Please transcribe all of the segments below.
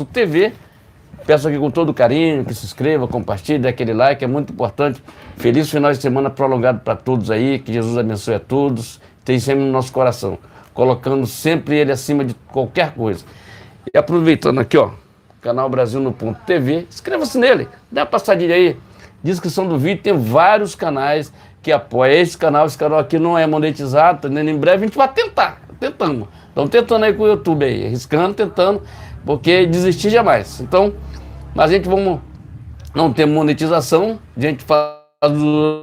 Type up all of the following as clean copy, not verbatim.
TV. Peço aqui com todo carinho que se inscreva, compartilhe, dê aquele like, é muito importante. Feliz final de semana prolongado para todos aí, que Jesus abençoe a todos, tem sempre no nosso coração, colocando sempre ele acima de qualquer coisa. E aproveitando aqui, ó, canal Brasil no Ponto TV, inscreva-se nele, dá uma passadinha aí, descrição do vídeo, tem vários canais que apoiam esse canal aqui não é monetizado, tá entendendo? Em breve a gente vai tentamos, estamos tentando aí com o YouTube aí, arriscando, tentando, porque desistir jamais. Então, mas a gente não ter monetização, a gente faz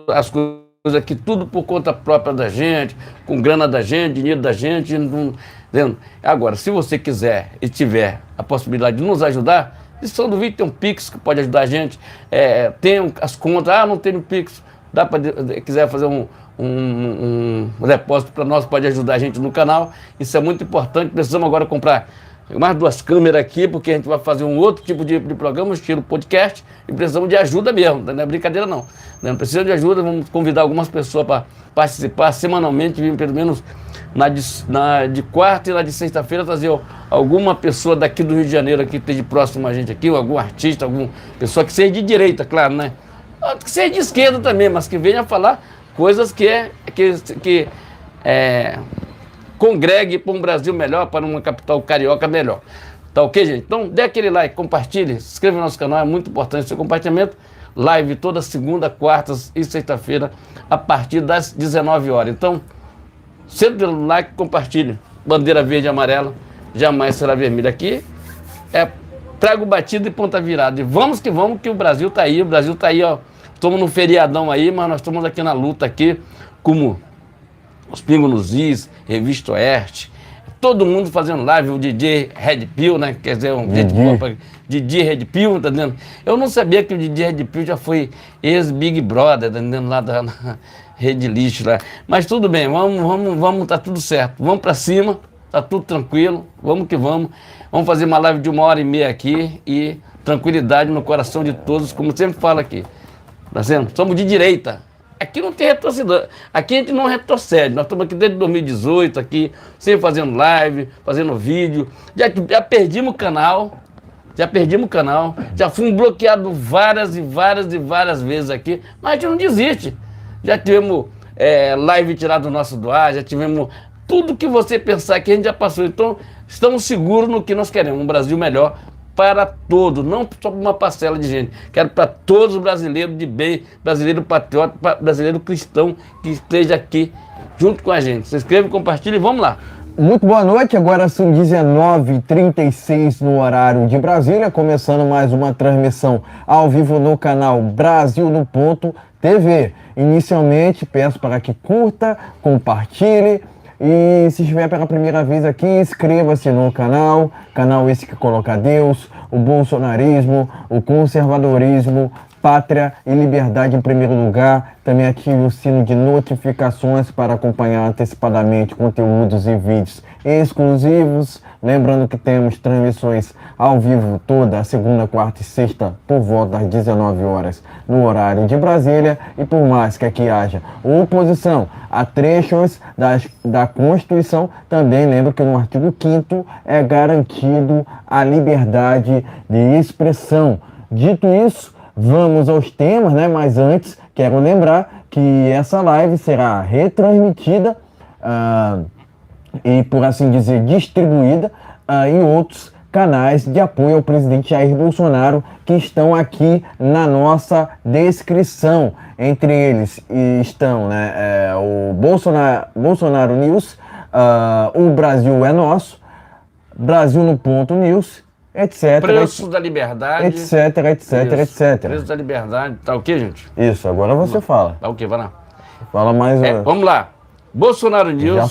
as coisas aqui tudo por conta própria da gente, com grana da gente, dinheiro da gente, entendeu? Agora, se você quiser e tiver a possibilidade de nos ajudar, descrição do vídeo tem um Pix que pode ajudar a gente, tem as contas, não tem um Pix, dá para, quiser fazer um depósito para nós, pode ajudar a gente no canal, isso é muito importante. Precisamos agora comprar mais 2 câmeras aqui, porque a gente vai fazer um outro tipo de programa, estilo podcast, e precisamos de ajuda mesmo, não é brincadeira não. Não precisa de ajuda, vamos convidar algumas pessoas para participar semanalmente, pelo menos de quarta e na de sexta-feira, trazer alguma pessoa daqui do Rio de Janeiro aqui, que esteja próximo a gente aqui, ou algum artista, alguma pessoa que seja de direita, claro, né? Que seja de esquerda também, mas que venha falar coisas que congregue para um Brasil melhor, para uma capital carioca melhor. Tá ok, gente? Então, dê aquele like, compartilhe, se inscreva no nosso canal, é muito importante o seu compartilhamento. Live toda segunda, quarta e sexta-feira, a partir das 19 horas. Então, sempre dê like, compartilhe. Bandeira verde e amarela, jamais será vermelha. Aqui trago batido e ponta virada. E vamos, que o Brasil tá aí, ó. Estamos no feriadão aí, mas nós estamos aqui na luta aqui, como os Pingos nos Is, Revista Oeste, todo mundo fazendo live, o DJ Red Pill, né? Quer dizer, DJ Red Pill, tá entendendo? Eu não sabia que o DJ Red Pill já foi ex-Big Brother, tá entendendo? Lá da Rede Lixo lá. Mas tudo bem, vamos, tá tudo certo. Vamos pra cima, tá tudo tranquilo, vamos que vamos. Vamos fazer uma live de 1h30 aqui e tranquilidade no coração de todos, como sempre falo aqui. Tá vendo? Somos de direita. Aqui não tem retrocedor, aqui a gente não retrocede, nós estamos aqui desde 2018, aqui, sempre fazendo live, fazendo vídeo, já perdimos o canal, já fomos bloqueados várias vezes aqui, mas a gente não desiste, já tivemos live tirada do nosso do ar, já tivemos tudo que você pensar que a gente já passou, então estamos seguros no que nós queremos, um Brasil melhor, para todos, não só para uma parcela de gente. Quero para todos os brasileiros de bem, brasileiro patriota, brasileiro cristão que esteja aqui junto com a gente. Se inscreva, compartilhe e vamos lá. Muito boa noite, agora são 19h36 no horário de Brasília, começando mais uma transmissão ao vivo no canal Brasil no Ponto TV. Inicialmente, peço para que curta, compartilhe. E se estiver pela primeira vez aqui, inscreva-se no canal esse que coloca Deus, o bolsonarismo, o conservadorismo, pátria e liberdade em primeiro lugar. Também ative o sino de notificações para acompanhar antecipadamente conteúdos e vídeos exclusivos. Lembrando que temos transmissões ao vivo toda segunda, quarta e sexta por volta das 19 horas no horário de Brasília. E por mais que aqui haja oposição a trechos da Constituição, também lembro que no artigo 5º é garantido a liberdade de expressão. Dito isso, vamos aos temas, né? Mas antes, quero lembrar que essa live será retransmitida e, por assim dizer, distribuída em outros canais de apoio ao presidente Jair Bolsonaro que estão aqui na nossa descrição. Entre eles estão o Bolsonaro News, o Brasil é Nosso, Brasil no Ponto News, etc. Preço da liberdade. Etc. Preço da liberdade. Tá ok, gente? Isso, agora você fala. Tá ok, vai lá. Fala mais. Vamos lá. Bolsonaro News. Já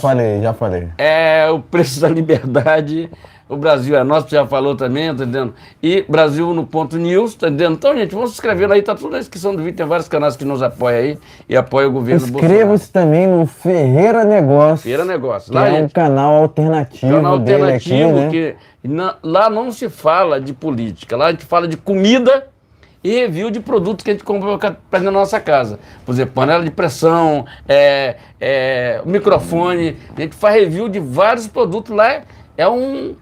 falei. É o preço da liberdade. O Brasil é Nosso, já falou também, tá entendendo? E Brasil no Ponto News, tá entendendo? Então, gente, vamos se inscrevendo aí, tá tudo na descrição do vídeo, tem vários canais que nos apoiam aí e apoiam o governo do Bolsonaro. Inscreva-se também no Ferreira Negócios. Ferreira Negócios. Lá é um canal alternativo dele aqui, né? Que lá não se fala de política, lá a gente fala de comida e review de produtos que a gente compra para dentro da nossa casa. Por exemplo, panela de pressão, microfone, a gente faz review de vários produtos lá, é um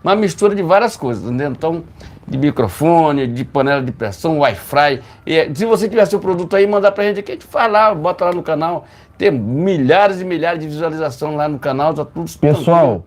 uma mistura de várias coisas, entendeu? Então, de microfone, de panela de pressão, Wi-Fi. E se você tiver seu produto aí, mandar pra gente aqui, a gente faz lá, bota lá no canal. Tem milhares e milhares de visualizações lá no canal, tá tudo. Pessoal,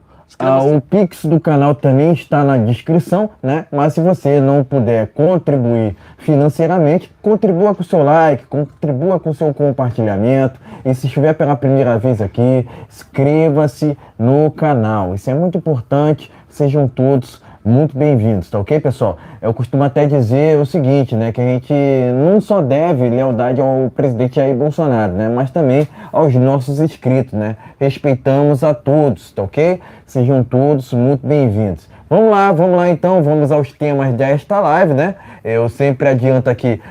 o Pix do canal também está na descrição, né? Mas se você não puder contribuir financeiramente, contribua com o seu like, contribua com o seu compartilhamento. E se estiver pela primeira vez aqui, inscreva-se no canal. Isso é muito importante. Sejam todos muito bem-vindos, tá ok, pessoal? Eu costumo até dizer o seguinte, né? Que a gente não só deve lealdade ao presidente Jair Bolsonaro, né? Mas também aos nossos inscritos, né? Respeitamos a todos, tá ok? Sejam todos muito bem-vindos. Vamos lá então, vamos aos temas desta live, né? Eu sempre adianto aqui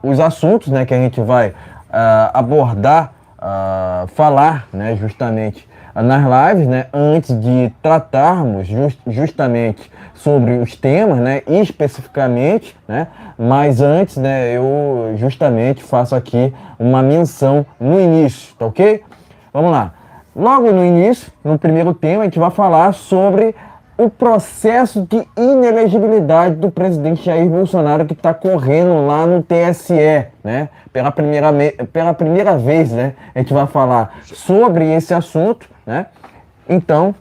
os assuntos, né? Que a gente vai abordar, falar, né? Justamente nas lives, né, antes de tratarmos justamente sobre os temas, né, especificamente, né, mas antes, né, eu justamente faço aqui uma menção no início, tá ok? Vamos lá. Logo no início, no primeiro tema, a gente vai falar sobre o processo de inelegibilidade do presidente Jair Bolsonaro que está correndo lá no TSE, né? Pela primeira vez, né? A gente vai falar sobre esse assunto, né? Então,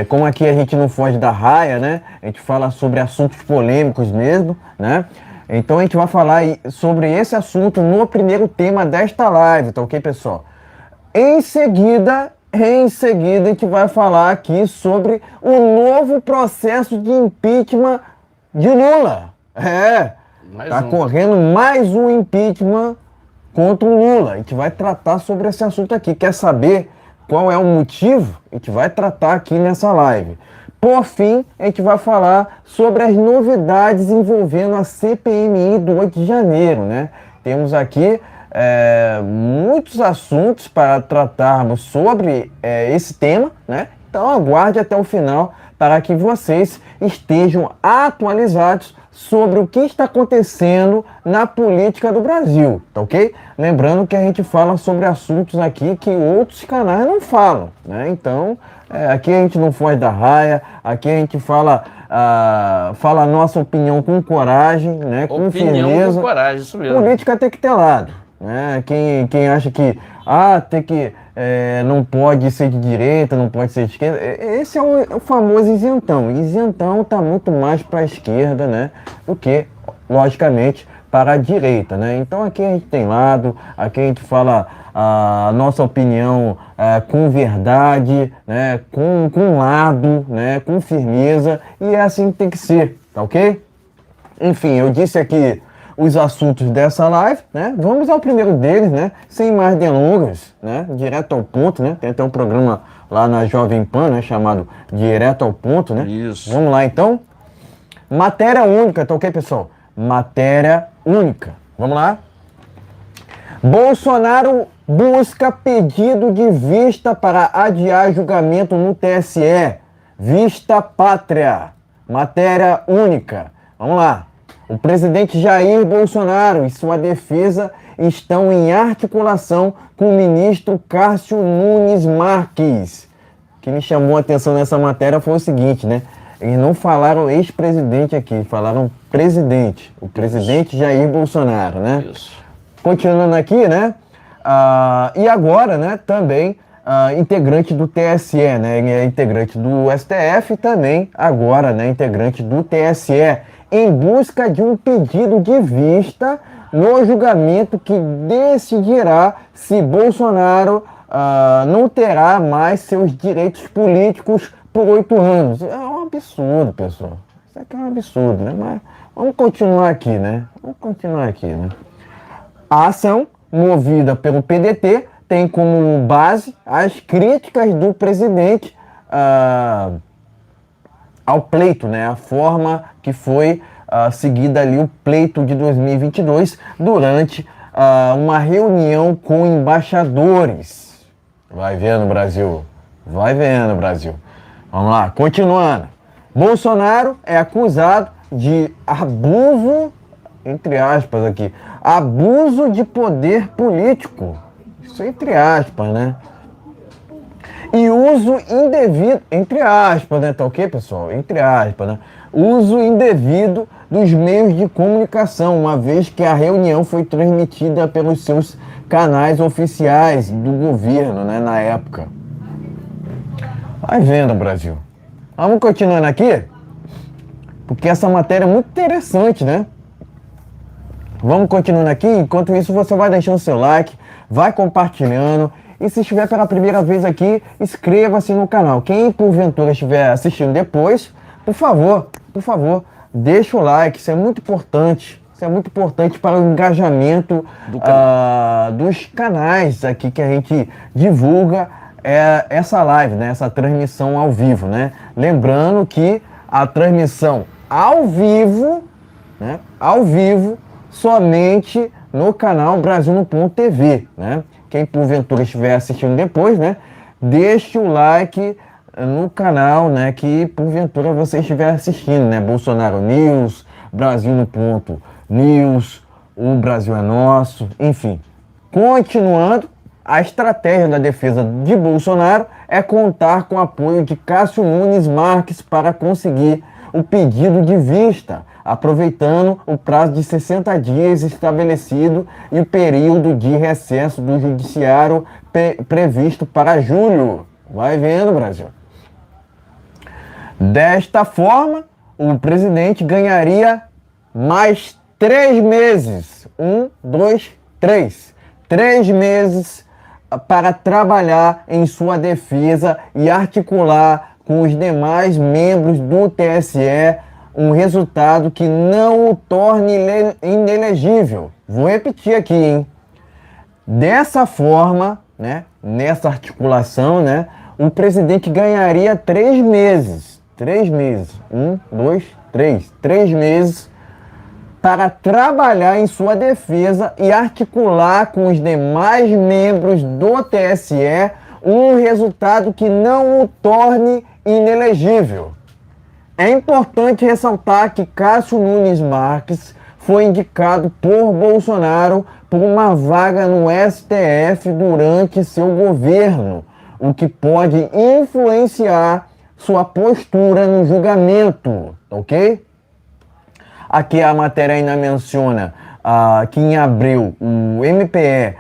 como aqui a gente não foge da raia, né? A gente fala sobre assuntos polêmicos mesmo, né? Então a gente vai falar sobre esse assunto no primeiro tema desta live, tá ok, pessoal? Em seguida, a gente vai falar aqui sobre o novo processo de impeachment de Lula. Correndo mais um impeachment contra o Lula. A gente vai tratar sobre esse assunto aqui. Quer saber qual é o motivo? A gente vai tratar aqui nessa live. Por fim, a gente vai falar sobre as novidades envolvendo a CPMI do 8 de janeiro, né? Temos aqui muitos assuntos para tratarmos sobre esse tema, né? Então aguarde até o final para que vocês estejam atualizados sobre o que está acontecendo na política do Brasil, tá ok? Lembrando que a gente fala sobre assuntos aqui que outros canais não falam, né? Então, aqui a gente não foge da raia, aqui a gente fala a nossa opinião com coragem, né? Com firmeza. Com coragem, isso mesmo. Política tem que ter lado, né? Quem acha que não pode ser de direita, não pode ser de esquerda, esse é o famoso isentão. Isentão está muito mais para a esquerda, né, do que, logicamente, para a direita, né? Então aqui a gente tem lado, aqui a gente fala a nossa opinião com verdade, né, com lado, né, com firmeza, e é assim que tem que ser, tá ok? Enfim, eu disse aqui os assuntos dessa live, né? Vamos ao primeiro deles, né? Sem mais delongas, né? Direto ao ponto, né? Tem até um programa lá na Jovem Pan, né? Chamado Direto ao Ponto, né? Isso. Vamos lá, então. Matéria única, tá ok, pessoal? Matéria única. Vamos lá. Bolsonaro busca pedido de vista para adiar julgamento no TSE. Vista pátria. Matéria única. Vamos lá. O presidente Jair Bolsonaro e sua defesa estão em articulação com o ministro Cássio Nunes Marques. O que me chamou a atenção nessa matéria foi o seguinte, né? Eles não falaram ex-presidente aqui, falaram presidente. O presidente Jair Bolsonaro, né? Isso. Continuando aqui, né? E agora, né? Também integrante do TSE, né? Ele é integrante do STF e também agora, né? Integrante do TSE. Em busca de um pedido de vista no julgamento que decidirá se Bolsonaro não terá mais seus direitos políticos por 8 anos. É um absurdo, pessoal. Isso aqui é um absurdo, né? Mas vamos continuar aqui, né? A ação, movida pelo PDT, tem como base as críticas do presidente ao pleito, né? A forma que foi seguida ali o pleito de 2022 durante uma reunião com embaixadores. Vai vendo, Brasil. Vamos lá, continuando. Bolsonaro é acusado de abuso, entre aspas aqui, abuso de poder político. Isso entre aspas, né? e uso indevido, entre aspas, né? Tá ok, pessoal? Entre aspas, né? Uso indevido dos meios de comunicação, uma vez que a reunião foi transmitida pelos seus canais oficiais do governo, né, na época. Vai vendo, Brasil. Vamos continuando aqui, porque essa matéria é muito interessante, né? Vamos continuando aqui. Enquanto isso, você vai deixando seu like, vai compartilhando. E se estiver pela primeira vez aqui, inscreva-se no canal. Quem porventura estiver assistindo depois, por favor, deixa o like. Isso é muito importante. Isso é muito importante para o engajamento dos canais aqui que a gente divulga essa live, né? Essa transmissão ao vivo, né? Lembrando que a transmissão ao vivo, né? Ao vivo, somente no canal Brasil no Ponto TV, né? Quem porventura estiver assistindo depois, né? Deixe o like no canal, né? Que porventura você estiver assistindo, né? Bolsonaro News, Brasil no Ponto News, o Brasil é Nosso, enfim. Continuando, a estratégia da defesa de Bolsonaro é contar com o apoio de Cássio Nunes Marques para conseguir o pedido de vista, aproveitando o prazo de 60 dias estabelecido e o período de recesso do judiciário previsto para julho. Vai vendo, Brasil. Desta forma, o presidente ganharia mais 3 meses. 1, 2, 3. 3 meses para trabalhar em sua defesa e articular com os demais membros do TSE um resultado que não o torne inelegível. Vou repetir aqui, hein? Dessa forma, né, nessa articulação, né, o presidente ganharia 3 meses. 3 meses. 1, 2, 3. 3 meses para trabalhar em sua defesa e articular com os demais membros do TSE um resultado que não o torne inelegível. É importante ressaltar que Cássio Nunes Marques foi indicado por Bolsonaro por uma vaga no STF durante seu governo, o que pode influenciar sua postura no julgamento, ok? Aqui a matéria ainda menciona que em abril o MPE,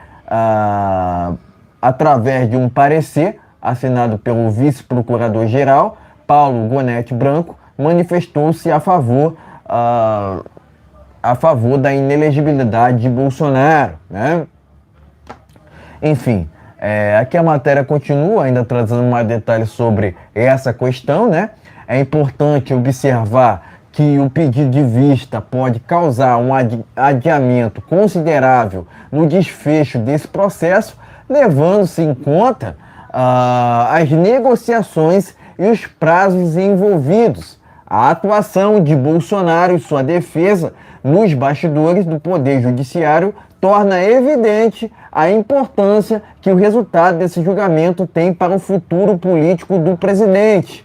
através de um parecer assinado pelo vice-procurador-geral, Paulo Gonetti Branco, manifestou-se a favor da inelegibilidade de Bolsonaro, né? Enfim, aqui a matéria continua ainda trazendo mais detalhes sobre essa questão, né? É importante observar que o pedido de vista pode causar um adiamento considerável no desfecho desse processo, levando-se em conta as negociações e os prazos envolvidos. A atuação de Bolsonaro e sua defesa nos bastidores do Poder Judiciário torna evidente a importância que o resultado desse julgamento tem para o futuro político do presidente.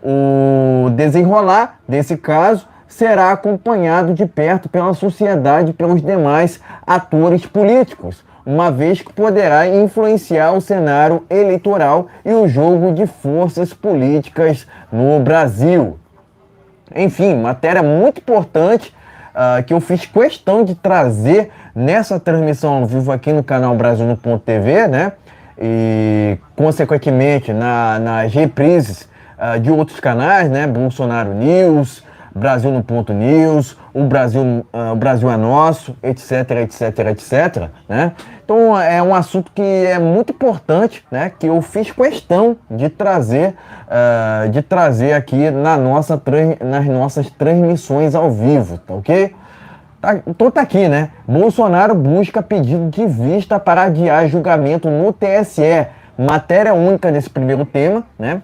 O desenrolar desse caso será acompanhado de perto pela sociedade e pelos demais atores políticos, uma vez que poderá influenciar o cenário eleitoral e o jogo de forças políticas no Brasil. Enfim, matéria muito importante que eu fiz questão de trazer nessa transmissão ao vivo aqui no canal Brasil no Ponto TV, né? E, consequentemente, nas reprises de outros canais, né? Bolsonaro News, Brasil no Ponto News, o Brasil é Nosso, etc, etc, etc, né? Então é um assunto que é muito importante, né? Que eu fiz questão de trazer aqui nas nossas transmissões ao vivo, tá ok? Então tá aqui, né? Bolsonaro busca pedido de vista para adiar julgamento no TSE. Matéria única desse primeiro tema, né?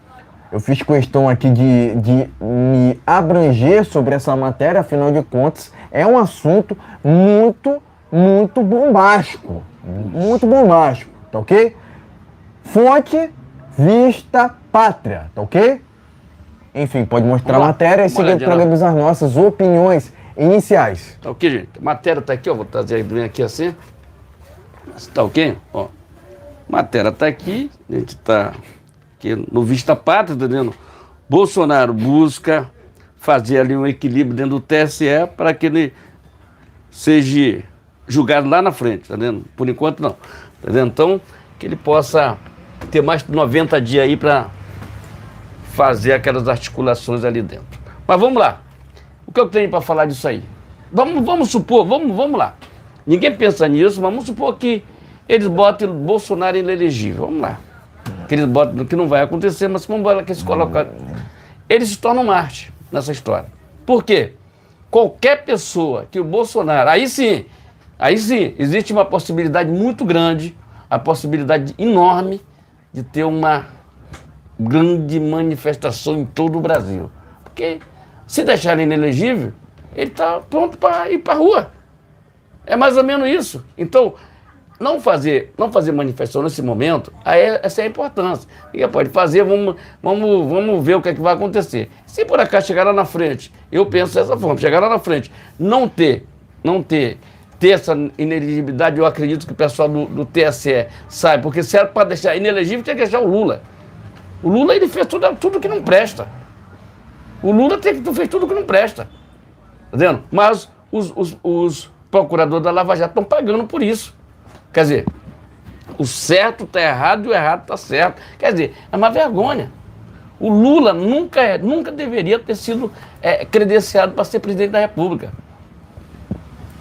Eu fiz questão aqui de me abranger sobre essa matéria, afinal de contas, é um assunto muito, muito bombástico. Muito bombástico, tá ok? Fonte, Vista, Pátria, tá ok? Enfim, pode mostrar a matéria e seguir programas as nossas opiniões iniciais. Tá ok, gente? A matéria tá aqui, ó. Vou trazer bem aqui assim. Tá ok? Ó. A matéria tá aqui. A gente tá que no Vista Pátria, tá entendendo? Bolsonaro busca fazer ali um equilíbrio dentro do TSE para que ele seja julgado lá na frente, tá vendo? Por enquanto não, tá vendo? Então, que ele possa ter mais de 90 dias aí para fazer aquelas articulações ali dentro. Mas vamos lá. O que eu tenho para falar disso aí? Vamos supor, vamos lá. Ninguém pensa nisso, mas vamos supor que eles botem Bolsonaro inelegível. Vamos lá. Que eles botam, que não vai acontecer, mas vamos lá que eles colocam. Eles se tornam Marte nessa história. Por quê? Qualquer pessoa que o Bolsonaro... Aí sim, existe uma possibilidade muito grande, a possibilidade enorme de ter uma grande manifestação em todo o Brasil. Porque se deixar ele inelegível, ele está pronto para ir para a rua. É mais ou menos isso. Então, não fazer manifestação nesse momento, essa é a importância. Ninguém pode fazer, vamos ver o que é que vai acontecer. Se por acaso chegar lá na frente, eu penso dessa forma, chegar lá na frente, não ter essa inelegibilidade, eu acredito que o pessoal do TSE sai, porque se era para deixar inelegível, tinha que deixar o Lula. O Lula, ele fez tudo que não presta. O Lula fez tudo que não presta. Tá vendo? Mas os procuradores da Lava Jato estão pagando por isso. Quer dizer, o certo está errado e o errado está certo. Quer dizer, é uma vergonha. O Lula nunca deveria ter sido credenciado para ser presidente da República.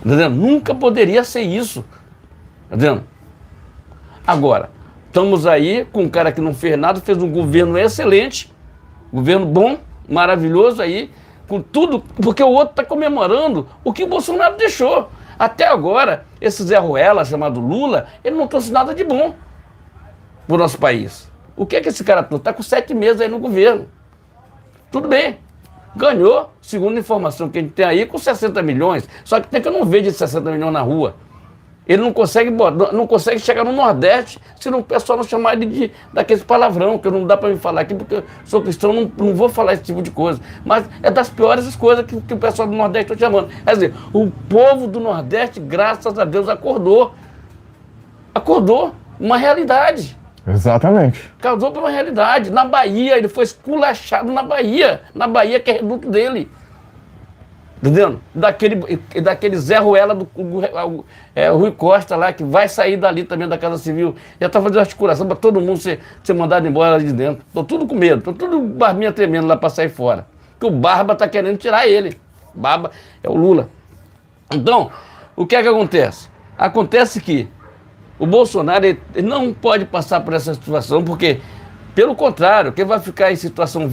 Tá vendo? Nunca poderia ser isso. Tá vendo? Agora, estamos aí com um cara que não fez nada, fez um governo excelente, governo bom, maravilhoso aí, com tudo, porque o outro está comemorando o que o Bolsonaro deixou. Até agora, esse Zé Ruela, chamado Lula, ele não trouxe nada de bom para o nosso país. O que é que esse cara trouxe? Está com 7 meses aí no governo. Tudo bem. Ganhou, segundo a informação que a gente tem aí, com 60 milhões. Só que tem que eu não vejo de 60 milhões na rua. Ele não consegue chegar no Nordeste se o pessoal não chamar ele daqueles palavrão, que não dá para me falar aqui, porque eu sou cristão, não vou falar esse tipo de coisa. Mas é das piores coisas que o pessoal do Nordeste está chamando. Quer dizer, o povo do Nordeste, graças a Deus, acordou. Acordou. Uma realidade. Exatamente. Causou para uma realidade. Na Bahia, ele foi esculachado na Bahia. Na Bahia, que é reduto dele. Entendendo? Daquele Zé Ruela do Rui Costa lá, que vai sair dali também da Casa Civil. Já está fazendo articulação para todo mundo ser mandado embora ali de dentro. Estou tudo com medo, estou tudo barbinha tremendo lá para sair fora. Porque o Barba está querendo tirar ele. Barba é o Lula. Então, o que é que acontece? Acontece que o Bolsonaro ele não pode passar por essa situação, porque, pelo contrário, quem vai ficar em situação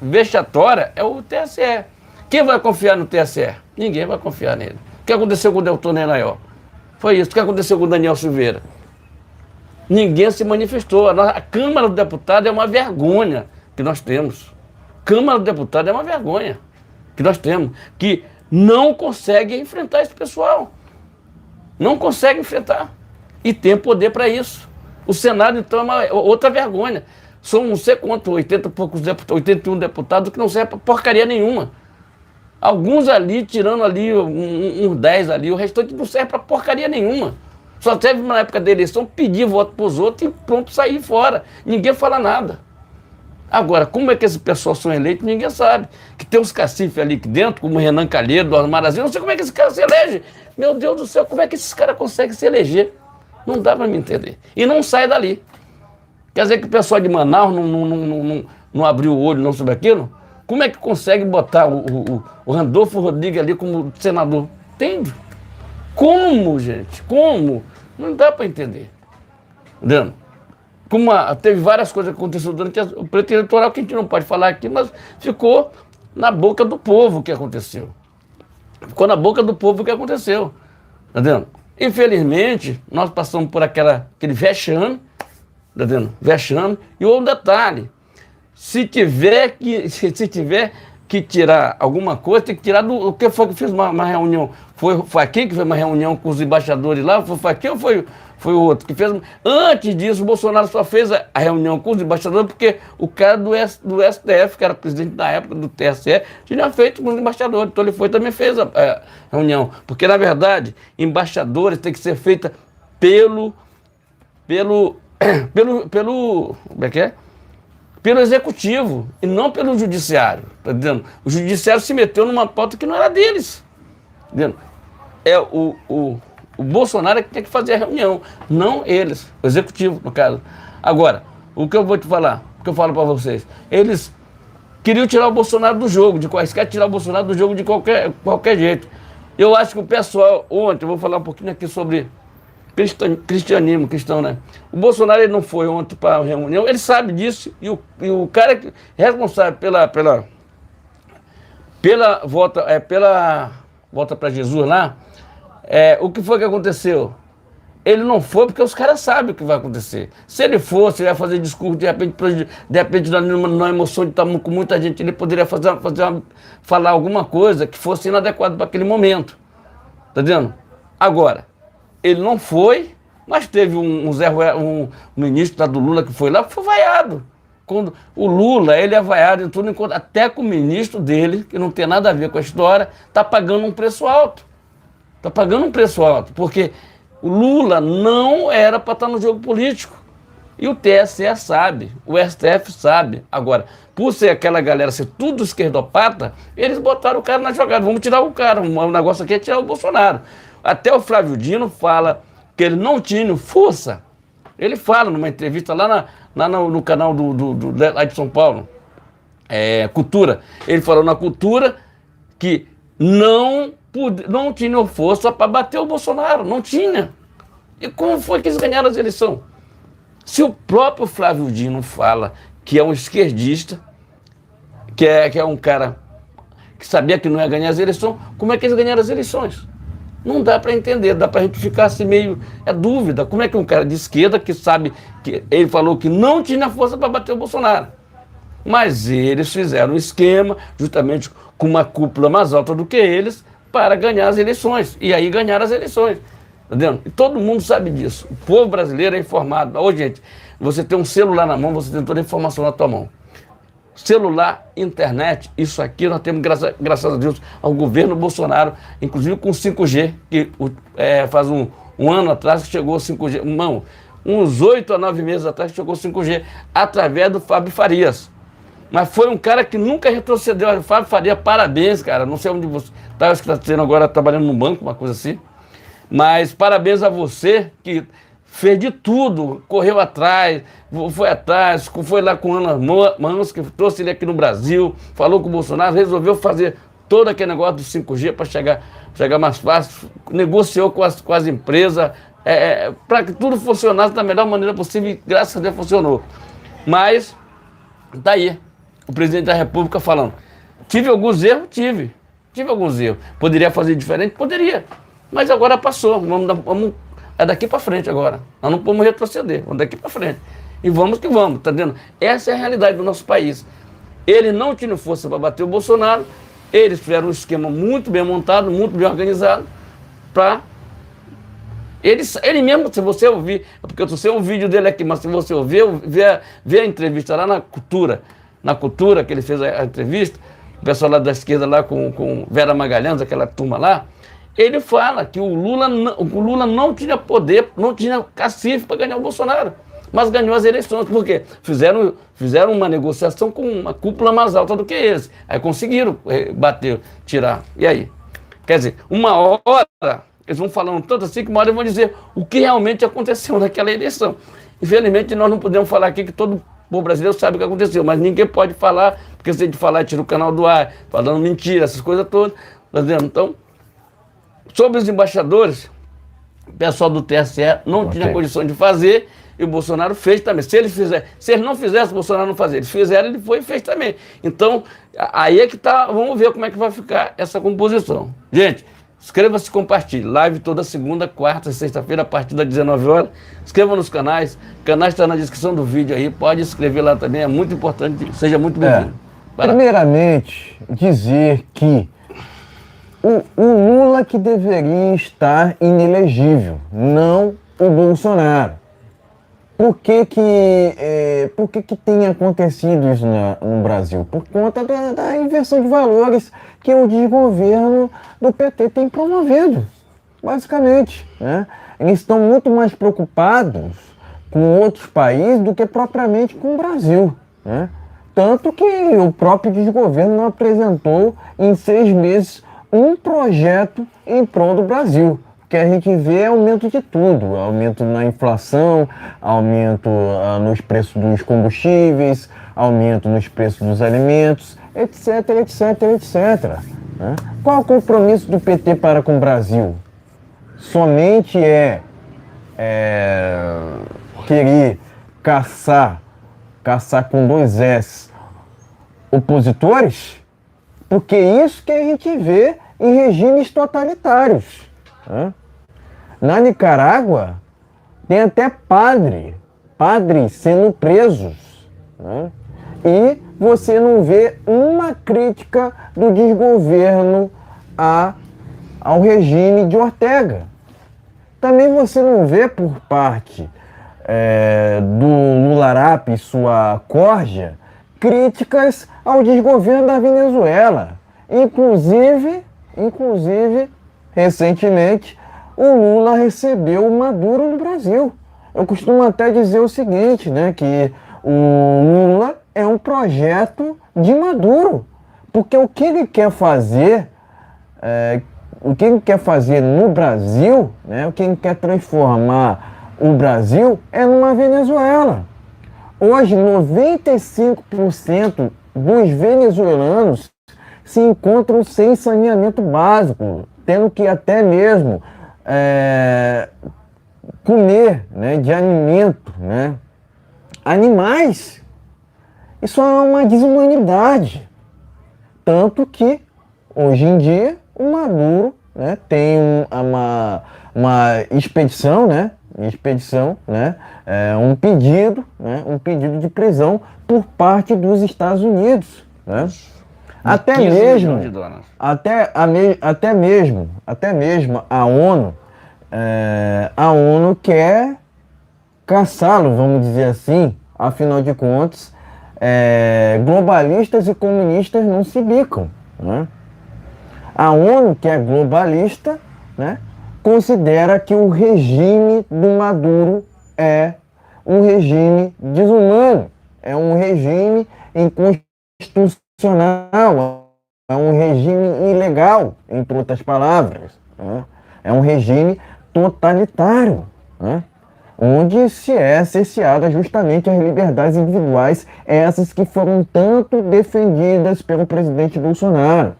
vexatória é o TSE. Quem vai confiar no TSE? Ninguém vai confiar nele. O que aconteceu com o Deltan Dallagnol? Foi isso. O que aconteceu com o Daniel Silveira? Ninguém se manifestou. A Câmara do Deputado é uma vergonha que nós temos. Câmara do Deputado é uma vergonha que nós temos, que não consegue enfrentar esse pessoal. Não consegue enfrentar. E tem poder para isso. O Senado, então, é uma outra vergonha. São não sei quanto, 80 e poucos deputados, 81 deputados que não servem para porcaria nenhuma. Alguns ali, tirando ali uns 10 ali, o restante não serve para porcaria nenhuma. Só serve na época da eleição pedir voto para os outros e pronto, sair fora. Ninguém fala nada. Agora, como é que esse pessoal são eleitos, ninguém sabe. Que tem uns cacifes ali dentro, como o Renan Calheiros, do Armarazinho, não sei como é que esse cara se elege. Meu Deus do céu, como é que esses caras conseguem se eleger? Não dá para me entender. E não sai dali. Quer dizer que o pessoal de Manaus não abriu o olho não sobre aquilo? Como é que consegue botar o Randolfo Rodrigues ali como senador? Entende? Como, gente? Como? Não dá para entender. Entendeu? Teve várias coisas que aconteceram durante o pleito eleitoral que a gente não pode falar aqui, mas ficou na boca do povo o que aconteceu. Ficou na boca do povo o que aconteceu. Entendeu? Infelizmente, nós passamos por aquele vexame, entendeu? Vexame, e um detalhe. Se tiver que tirar alguma coisa, tem que tirar o que foi que fez uma reunião. Foi aqui que fez uma reunião com os embaixadores lá? Foi aqui ou foi o outro que fez? Antes disso, o Bolsonaro só fez a reunião com os embaixadores porque o cara do STF, que era presidente da época do TSE, tinha feito com os embaixadores. Então ele também fez a reunião. Porque, na verdade, embaixadores tem que ser feita pelo como é que é? pelo executivo e não pelo judiciário, tá entendendo? O judiciário se meteu numa pauta que não era deles, tá entendendo? É o Bolsonaro é que tem que fazer a reunião, não eles, o executivo, no caso. Agora, o que eu vou te falar, o que eu falo para vocês, eles queriam tirar o Bolsonaro do jogo, eles querem tirar o Bolsonaro do jogo de qualquer jeito. Eu acho que o pessoal, ontem, eu vou falar um pouquinho aqui sobre cristianismo, cristão, né? O Bolsonaro ele não foi ontem para a reunião, ele sabe disso, e o cara responsável pela volta para Jesus lá, o que foi que aconteceu? Ele não foi porque os caras sabem o que vai acontecer. Se ele fosse, ele ia fazer discurso, de repente numa emoção de estar com muita gente, ele poderia falar alguma coisa que fosse inadequada para aquele momento. Tá entendendo? Agora, ele não foi, mas teve um ministro lá do Lula que foi lá, foi vaiado. Quando o Lula, ele é vaiado em tudo, até com o ministro dele, que não tem nada a ver com a história, está pagando um preço alto. Está pagando um preço alto, porque o Lula não era para estar no jogo político. E o TSE sabe, o STF sabe. Agora, por ser aquela galera ser tudo esquerdopata, eles botaram o cara na jogada. Vamos tirar o cara, o negócio aqui é tirar o Bolsonaro. Até o Flávio Dino fala que ele não tinha força. Ele fala numa entrevista lá no canal lá de São Paulo, Cultura. Ele falou na Cultura que não tinha força para bater o Bolsonaro, não tinha. E como foi que eles ganharam as eleições? Se o próprio Flávio Dino fala que é um esquerdista, que é um cara que sabia que não ia ganhar as eleições, como é que eles ganharam as eleições? Não dá para entender, dá para a gente ficar assim meio... dúvida, como é que um cara de esquerda que sabe que ele falou que não tinha força para bater o Bolsonaro? Mas eles fizeram um esquema, justamente com uma cúpula mais alta do que eles, para ganhar as eleições. E aí ganharam as eleições. Entendeu? E todo mundo sabe disso. O povo brasileiro é informado. Ô, gente, você tem um celular na mão, você tem toda a informação na tua mão. Celular, internet, isso aqui nós temos, graças a Deus, ao governo Bolsonaro, inclusive com 5G, que faz um ano atrás que chegou 5G, uns 8 a 9 meses atrás que chegou 5G, através do Fábio Farias. Mas foi um cara que nunca retrocedeu. Fábio Farias, parabéns, cara. Não sei onde você está, acho que está sendo agora trabalhando no banco, uma coisa assim. Mas parabéns a você que fez de tudo, correu atrás, foi lá com Ana Manos, que trouxe ele aqui no Brasil, falou com o Bolsonaro, resolveu fazer todo aquele negócio do 5G para chegar mais fácil, negociou com as empresas, para que tudo funcionasse da melhor maneira possível e graças a Deus funcionou. Mas, tá aí, o presidente da República falando, tive alguns erros? Tive alguns erros. Poderia fazer diferente? Poderia. Mas agora passou, é daqui para frente agora. Nós não podemos retroceder, vamos daqui para frente. E vamos que vamos, tá entendendo? Essa é a realidade do nosso país. Ele não tinha força para bater o Bolsonaro, eles fizeram um esquema muito bem montado, muito bem organizado, para... Ele mesmo, se você ouvir, porque eu trouxe um vídeo dele aqui, mas se você ouvir, ver a entrevista lá na Cultura, que ele fez a entrevista, o pessoal lá da esquerda lá com Vera Magalhães, aquela turma lá, ele fala que o Lula não tinha poder, não tinha cacife para ganhar o Bolsonaro, mas ganhou as eleições. Por quê? Fizeram uma negociação com uma cúpula mais alta do que eles. Aí conseguiram bater, tirar. E aí? Quer dizer, uma hora, eles vão falando tanto assim que uma hora eles vão dizer o que realmente aconteceu naquela eleição. Infelizmente, nós não podemos falar aqui que todo povo brasileiro sabe o que aconteceu, mas ninguém pode falar, porque se a gente falar, tira o canal do ar, falando mentira, essas coisas todas. Tá vendo? Então, sobre os embaixadores, o pessoal do TSE não tinha condição de fazer e o Bolsonaro fez também. Se ele não fizesse, o Bolsonaro não fazia. Eles fizeram, ele foi e fez também. Então, aí é que tá, vamos ver como é que vai ficar essa composição. Gente, inscreva-se e compartilhe. Live toda segunda, quarta e sexta-feira, a partir das 19 horas. Inscreva nos canais. O canal está na descrição do vídeo aí. Pode inscrever lá também, é muito importante. Seja muito bem-vindo. Primeiramente, dizer que o Lula que deveria estar inelegível, não o Bolsonaro. Por que tem acontecido isso no Brasil? Por conta da inversão de valores que o desgoverno do PT tem promovido, basicamente, né? Eles estão muito mais preocupados com outros países do que propriamente com o Brasil, né? Tanto que o próprio desgoverno não apresentou em 6 meses um projeto em prol do Brasil. O que a gente vê é aumento de tudo, aumento na inflação, aumento nos preços dos combustíveis, aumento nos preços dos alimentos, etc, etc, etc. Né? Qual o compromisso do PT para com o Brasil? Somente querer caçar com 2 S opositores? Porque isso que a gente vê em regimes totalitários. Né? Na Nicarágua, tem até padres sendo presos. Né? E você não vê uma crítica do desgoverno ao regime de Ortega. Também você não vê por parte do Lularap e sua corja críticas ao desgoverno da Venezuela. Inclusive, recentemente, o Lula recebeu o Maduro no Brasil. Eu costumo até dizer o seguinte, né, que o Lula é um projeto de Maduro, porque o que ele quer fazer, no Brasil, né, o que ele quer transformar o Brasil é numa Venezuela. Hoje, 95% dos venezuelanos se encontram sem saneamento básico, tendo que até mesmo comer, né, de alimento, né, animais. Isso é uma desumanidade. Tanto que, hoje em dia, o Maduro, né, tem uma expedição, um pedido de prisão por parte dos Estados Unidos. Né? Até mesmo a ONU, a ONU quer caçá-lo, vamos dizer assim. Afinal de contas, globalistas e comunistas não se bicam. Né? A ONU, que é globalista, né, considera que o regime do Maduro é um regime desumano, é um regime inconstitucional, é um regime ilegal, entre outras palavras. Né? É um regime totalitário, né? Onde se é cerceada justamente as liberdades individuais, essas que foram tanto defendidas pelo presidente Bolsonaro.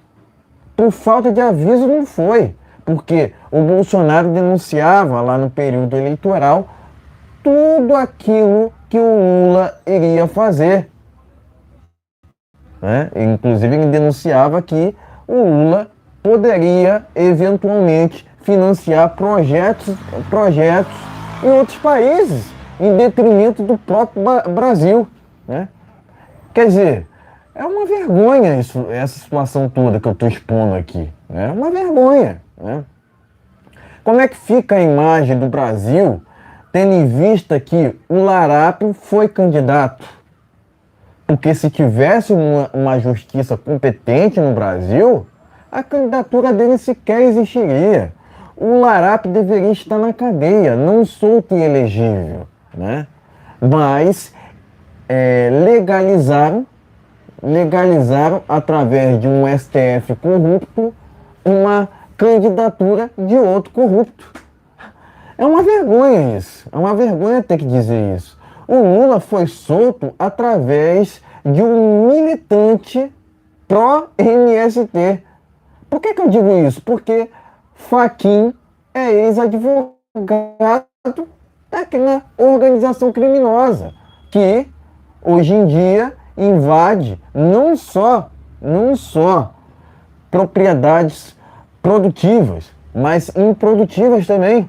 Por falta de aviso não foi, porque o Bolsonaro denunciava lá no período eleitoral tudo aquilo que o Lula iria fazer. Né? Inclusive ele denunciava que o Lula poderia eventualmente financiar projetos em outros países, em detrimento do próprio Brasil. Né? Quer dizer, é uma vergonha essa situação toda que eu estou expondo aqui. É uma vergonha. Né? Como é que fica a imagem do Brasil, tendo em vista que o Lularap foi candidato? Porque se tivesse uma justiça competente no Brasil, a candidatura dele sequer existiria. O Lularap deveria estar na cadeia, não solto e elegível. Né? Mas legalizaram através de um STF corrupto uma candidatura de outro corrupto. É uma vergonha isso, é uma vergonha ter que dizer isso. O Lula foi solto através de um militante pró-MST. Por que eu digo isso? Porque Fachin é ex-advogado daquela organização criminosa que hoje em dia invade não só propriedades produtivas, mas improdutivas também.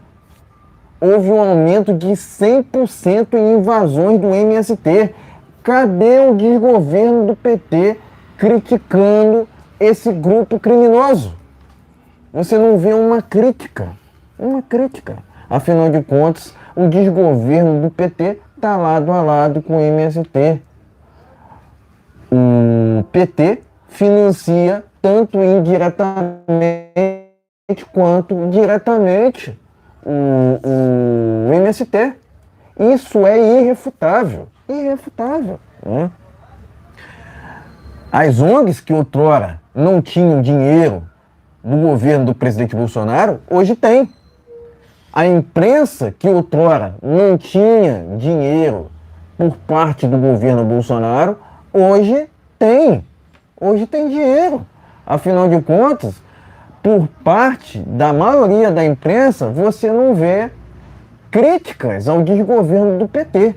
Houve um aumento de 100% em invasões do MST. Cadê o desgoverno do PT criticando esse grupo criminoso? Você não vê uma crítica. Afinal de contas, o desgoverno do PT está lado a lado com o MST. O PT financia tanto indiretamente quanto diretamente o MST. Isso é irrefutável. Né? As ONGs que outrora não tinham dinheiro do governo do presidente Bolsonaro, hoje tem. A imprensa que outrora não tinha dinheiro por parte do governo Bolsonaro, hoje tem. Hoje tem dinheiro. Afinal de contas, por parte da maioria da imprensa, você não vê críticas ao desgoverno do PT.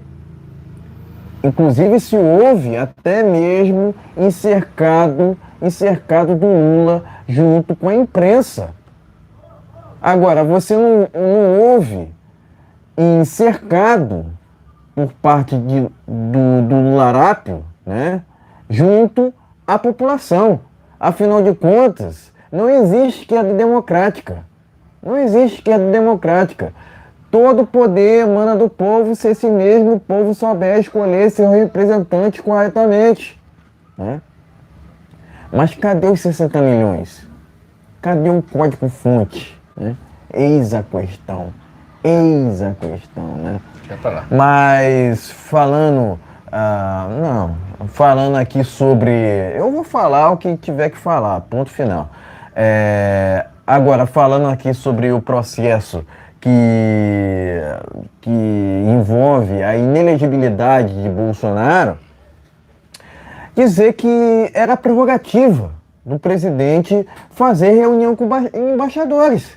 Inclusive se ouve até mesmo encercado do Lula junto com a imprensa. Agora, você não ouve encercado por parte do Lularápio, né, junto à população. Afinal de contas, não existe esquerda democrática. Não existe esquerda democrática. Todo poder emana do povo se esse mesmo povo souber escolher seu representante corretamente, né? Mas cadê os 60 milhões? Cadê o código-fonte? Né? Eis a questão. Né? Mas falando... falando aqui sobre... Eu vou falar o que tiver que falar, ponto final. Agora, falando aqui sobre o processo que envolve a inelegibilidade de Bolsonaro, dizer que era prerrogativa do presidente fazer reunião com embaixadores.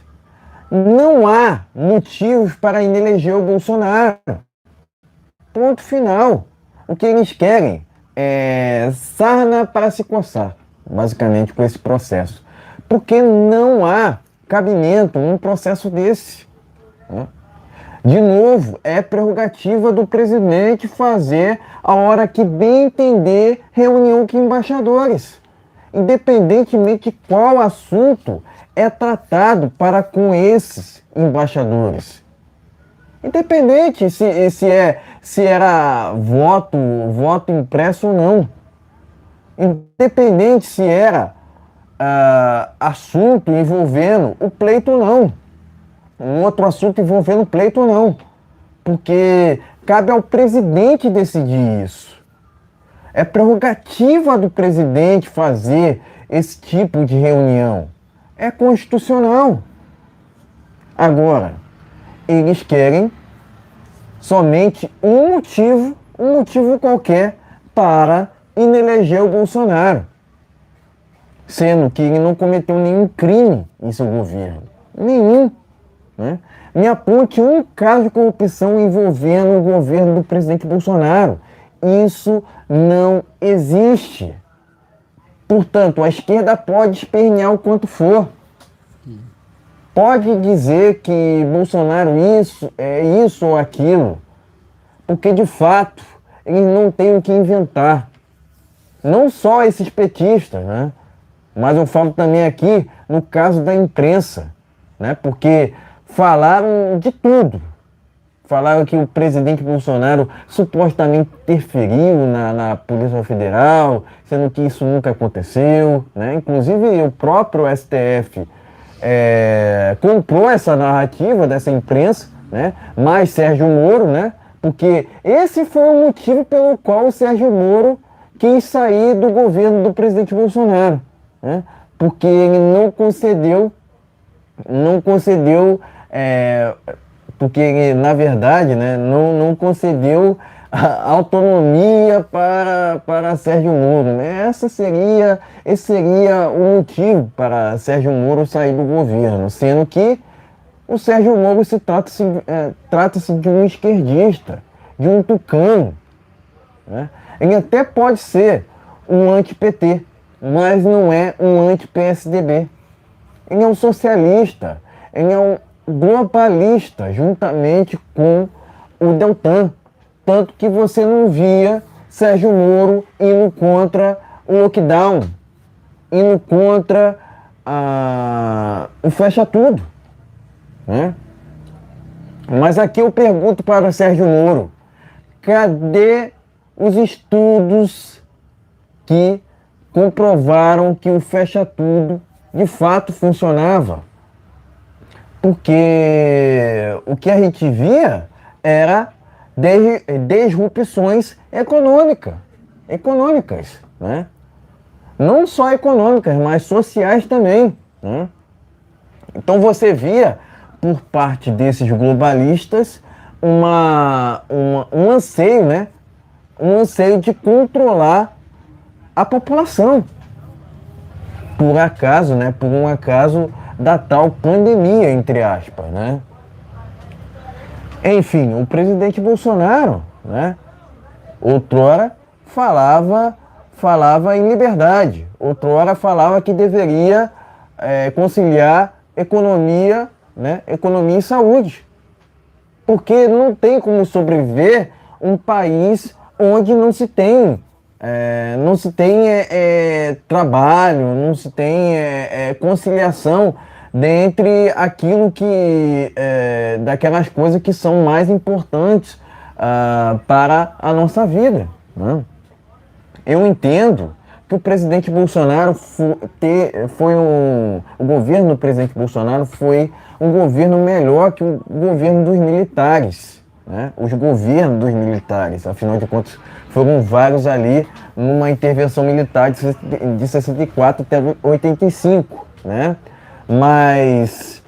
Não há motivos para ineleger o Bolsonaro. Ponto final. O que eles querem é sarna para se coçar, basicamente, com esse processo. Porque não há cabimento num processo desse. De novo, é prerrogativa do presidente fazer, a hora que bem entender, reunião com embaixadores, independentemente de qual assunto é tratado para com esses embaixadores. Independente se era voto impresso ou não. Independente se era assunto envolvendo o pleito ou não. Um outro assunto envolvendo o pleito ou não. Porque cabe ao presidente decidir isso. É prerrogativa do presidente fazer esse tipo de reunião. É constitucional. Agora, eles querem somente um motivo qualquer para ineleger o Bolsonaro. Sendo que ele não cometeu nenhum crime em seu governo. Nenhum. Né? Me aponte um caso de corrupção envolvendo o governo do presidente Bolsonaro. Isso não existe. Portanto, a esquerda pode espernear o quanto for. Pode dizer que Bolsonaro é isso ou aquilo. Porque, de fato, eles não têm o que inventar. Não só esses petistas, né? Mas eu falo também aqui no caso da imprensa, né? Porque falaram de tudo. Falaram que o presidente Bolsonaro supostamente interferiu na Polícia Federal, sendo que isso nunca aconteceu, né? Inclusive o próprio STF comprou essa narrativa dessa imprensa, né? Mais Sérgio Moro, né? Porque esse foi o motivo pelo qual o Sérgio Moro quis sair do governo do presidente Bolsonaro, né? Porque ele não concedeu, porque ele, na verdade, né, não concedeu a autonomia para Sérgio Moro, né? Esse seria o motivo para Sérgio Moro sair do governo, sendo que o Sérgio Moro trata-se de um esquerdista, de um tucano, né? Ele até pode ser um anti-PT, mas não é um anti-PSDB. Ele é um socialista, ele é um globalista, juntamente com o Deltan. Tanto que você não via Sérgio Moro indo contra o lockdown, indo contra o fecha tudo, né? Mas aqui eu pergunto para o Sérgio Moro, cadê os estudos que comprovaram que o fecha tudo de fato funcionava? Porque o que a gente via era disrupções econômicas, né? não só econômicas, mas sociais também, né? Então você via, por parte desses globalistas, um anseio, né? Um anseio de controlar a população. Por acaso, né? Por um acaso da tal pandemia, entre aspas, né? Enfim, o presidente Bolsonaro, né? Outrora falava em liberdade. Outrora falava que deveria conciliar economia, né? Economia e saúde. Porque não tem como sobreviver um país onde não se tem trabalho, não se tem conciliação dentre aquilo que daquelas coisas que são mais importantes para a nossa vida, né? Eu entendo que o presidente Bolsonaro o governo do presidente Bolsonaro foi um governo melhor que o governo dos militares, né? Os governos dos militares, afinal de contas, foram vários ali numa intervenção militar de 64 até 85, né? Mas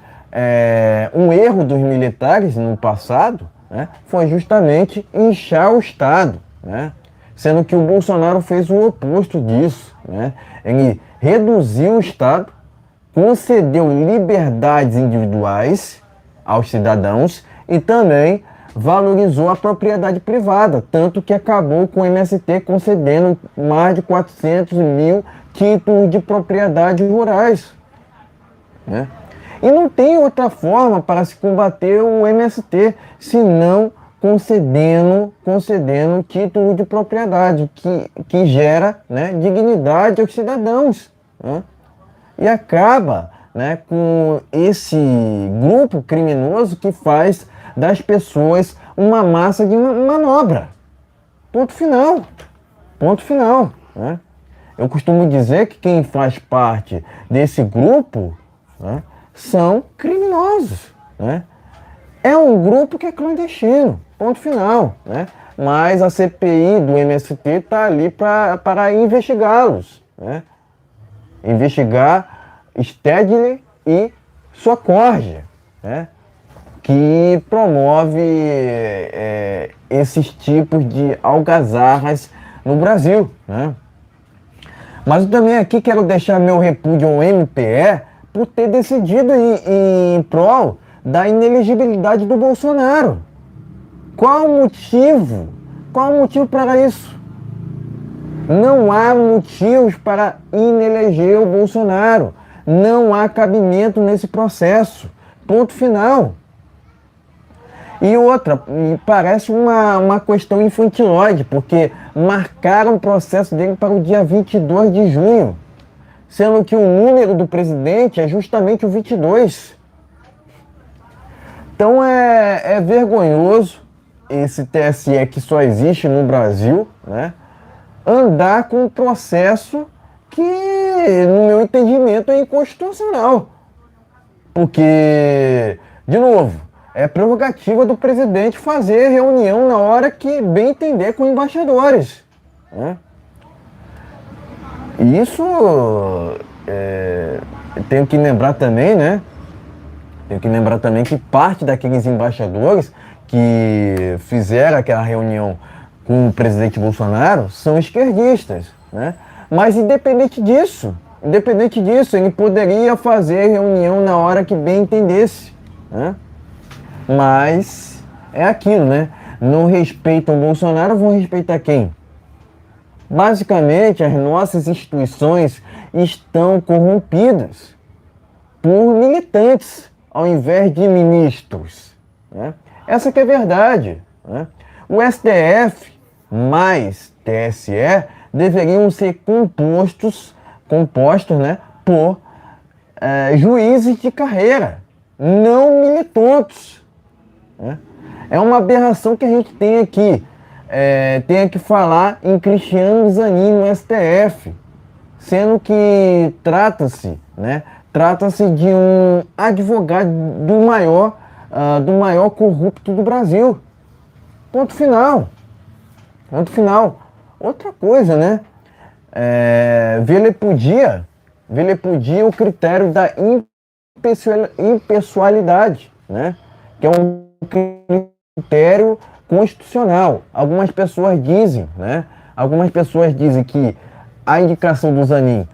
um erro dos militares no passado, né, foi justamente inchar o Estado, né? Sendo que o Bolsonaro fez o oposto disso, né? Ele reduziu o Estado, concedeu liberdades individuais aos cidadãos e também valorizou a propriedade privada, tanto que acabou com o MST concedendo mais de 400 mil títulos de propriedade rurais, né? E não tem outra forma para se combater o MST senão concedendo título de propriedade que gera, né, dignidade aos cidadãos, né? E acaba, né, com esse grupo criminoso que faz das pessoas uma massa de manobra. Ponto final. Ponto final, né? Eu costumo dizer que quem faz parte desse grupo, né, são criminosos, né? É um grupo que é clandestino, ponto final, né? Mas a CPI do MST está ali para investigá-los, né? Investigar Stedley e Socorro, né? Que promove esses tipos de algazarras no Brasil, né? Mas eu também aqui quero deixar meu repúdio ao MPE por ter decidido em prol da inelegibilidade do Bolsonaro. Qual o motivo? Qual o motivo para isso? Não há motivos para ineleger o Bolsonaro. Não há cabimento nesse processo. Ponto final. E outra, parece uma questão infantilóide, porque marcaram o processo dele para o dia 22 de junho, sendo que o número do presidente é justamente o 22. Então é vergonhoso esse TSE que só existe no Brasil, né, andar com um processo que, no meu entendimento, é inconstitucional. Porque, de novo, é prerrogativa do presidente fazer reunião na hora que bem entender com embaixadores, né? E isso tenho que lembrar também, né? Tenho que lembrar também que parte daqueles embaixadores que fizeram aquela reunião com o presidente Bolsonaro são esquerdistas, né? Mas independente disso, ele poderia fazer reunião na hora que bem entendesse, né? Mas é aquilo, né? Não respeitam o Bolsonaro, vão respeitar quem? Basicamente, as nossas instituições estão corrompidas por militantes, ao invés de ministros, né? Essa que é a verdade, né? O STF mais TSE deveriam ser compostos, né, por juízes de carreira, não militantes, né? É uma aberração que a gente tem aqui. Tem que falar em Cristiano Zanin no STF, sendo que trata-se de um advogado do maior corrupto do Brasil. Ponto final. Outra coisa, né? velepudia o critério da impessoalidade, né? Que é um critério constitucional. Algumas pessoas dizem, né? Algumas pessoas dizem que a indicação do Zanin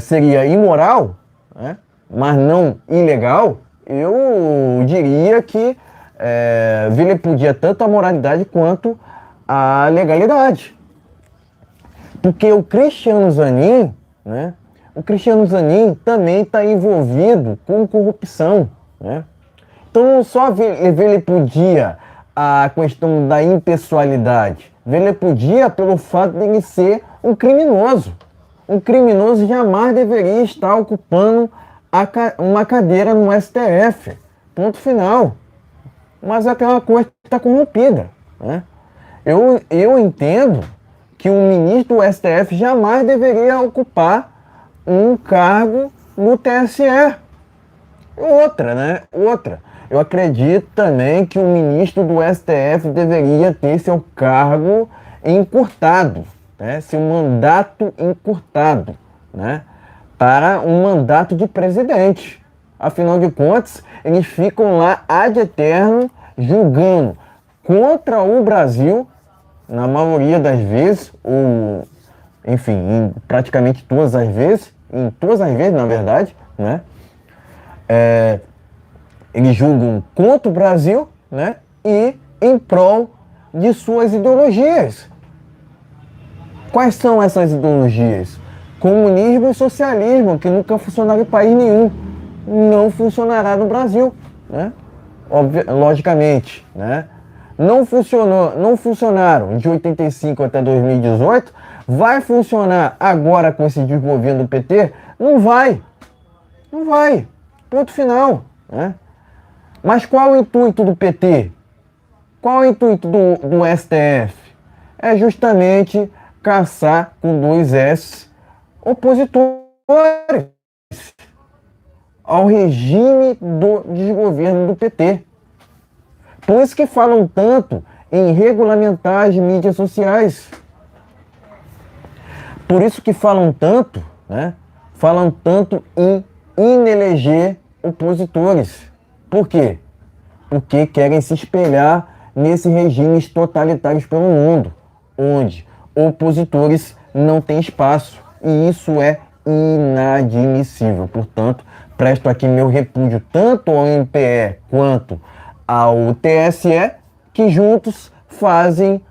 seria imoral, né? Mas não ilegal. Eu diria que velepudia tanto a moralidade quanto a legalidade. Porque o Cristiano Zanin, né? O Cristiano Zanin também está envolvido com corrupção, né? Então não só velepudia a questão da impessoalidade, velepudia pelo fato de ele ser um criminoso. Um criminoso jamais deveria estar ocupando uma cadeira no STF. Ponto final. Mas aquela coisa está corrompida, né? Eu entendo que um ministro do STF jamais deveria ocupar um cargo no TSE. Outra, né? Eu acredito também que o ministro do STF deveria ter seu cargo encurtado, né? Seu mandato encurtado, né? Para um mandato de presidente. Afinal de contas, eles ficam lá ad eterno julgando contra o Brasil, na maioria das vezes, ou enfim, em praticamente todas as vezes, na verdade, né? Eles julgam contra o Brasil, né? E em prol de suas ideologias. Quais são essas ideologias? Comunismo e socialismo, que nunca funcionaram em país nenhum. Não funcionará no Brasil, né? Logicamente, né? Não funcionaram de 85 até 2018, vai funcionar agora com esse desgoverno do PT? Não vai, ponto final, né? Mas qual o intuito do PT? Qual o intuito do STF? É justamente caçar com 2 S opositores ao regime do desgoverno do PT. Por isso que falam tanto em regulamentar as mídias sociais. Por isso que falam tanto, né? Falam tanto em ineleger opositores. Por quê? Porque querem se espelhar nesses regimes totalitários pelo mundo, onde opositores não têm espaço. E isso é inadmissível. Portanto, presto aqui meu repúdio tanto ao MPE quanto ao TSE, que juntos fazem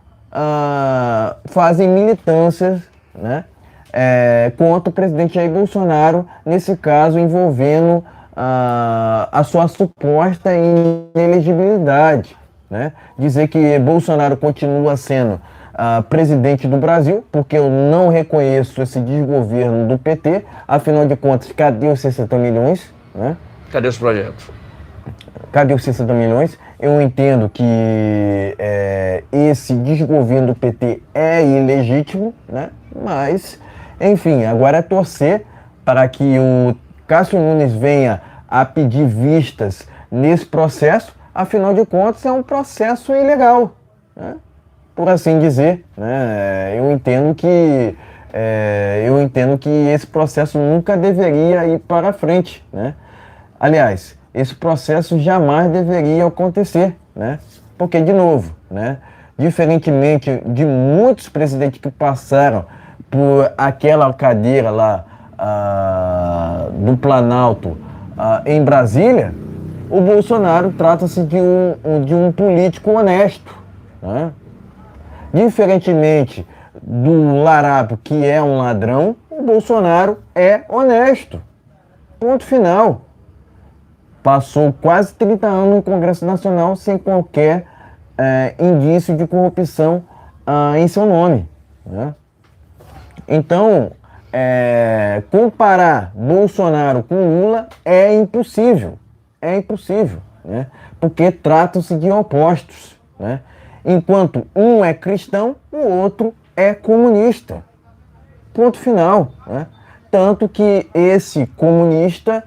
militâncias, né, contra o presidente Jair Bolsonaro, nesse caso envolvendo a sua suposta inelegibilidade, né? Dizer que Bolsonaro continua sendo presidente do Brasil, porque eu não reconheço esse desgoverno do PT. Afinal de contas, cadê os 60 milhões? Né? Cadê os projetos? Cadê os 60 milhões? Eu entendo que esse desgoverno do PT é ilegítimo, né? Mas, enfim, agora é torcer para que o Cássio Nunes venha a pedir vistas nesse processo. Afinal de contas, é um processo ilegal, né? Por assim dizer, né? Eu entendo que esse processo nunca deveria ir para frente, né? Aliás, esse processo jamais deveria acontecer, né? Porque, de novo, né? Diferentemente de muitos presidentes que passaram por aquela cadeira lá do Planalto em Brasília, o Bolsonaro trata-se de um político honesto, né? Diferentemente do Larápio, que é um ladrão, o Bolsonaro é honesto. Ponto final. Passou quase 30 anos no Congresso Nacional sem qualquer indício de corrupção em seu nome, né? Então, comparar Bolsonaro com Lula é impossível. É impossível, né? Porque tratam-se de opostos, né? Enquanto um é cristão, o outro é comunista. Ponto final, né? Tanto que esse comunista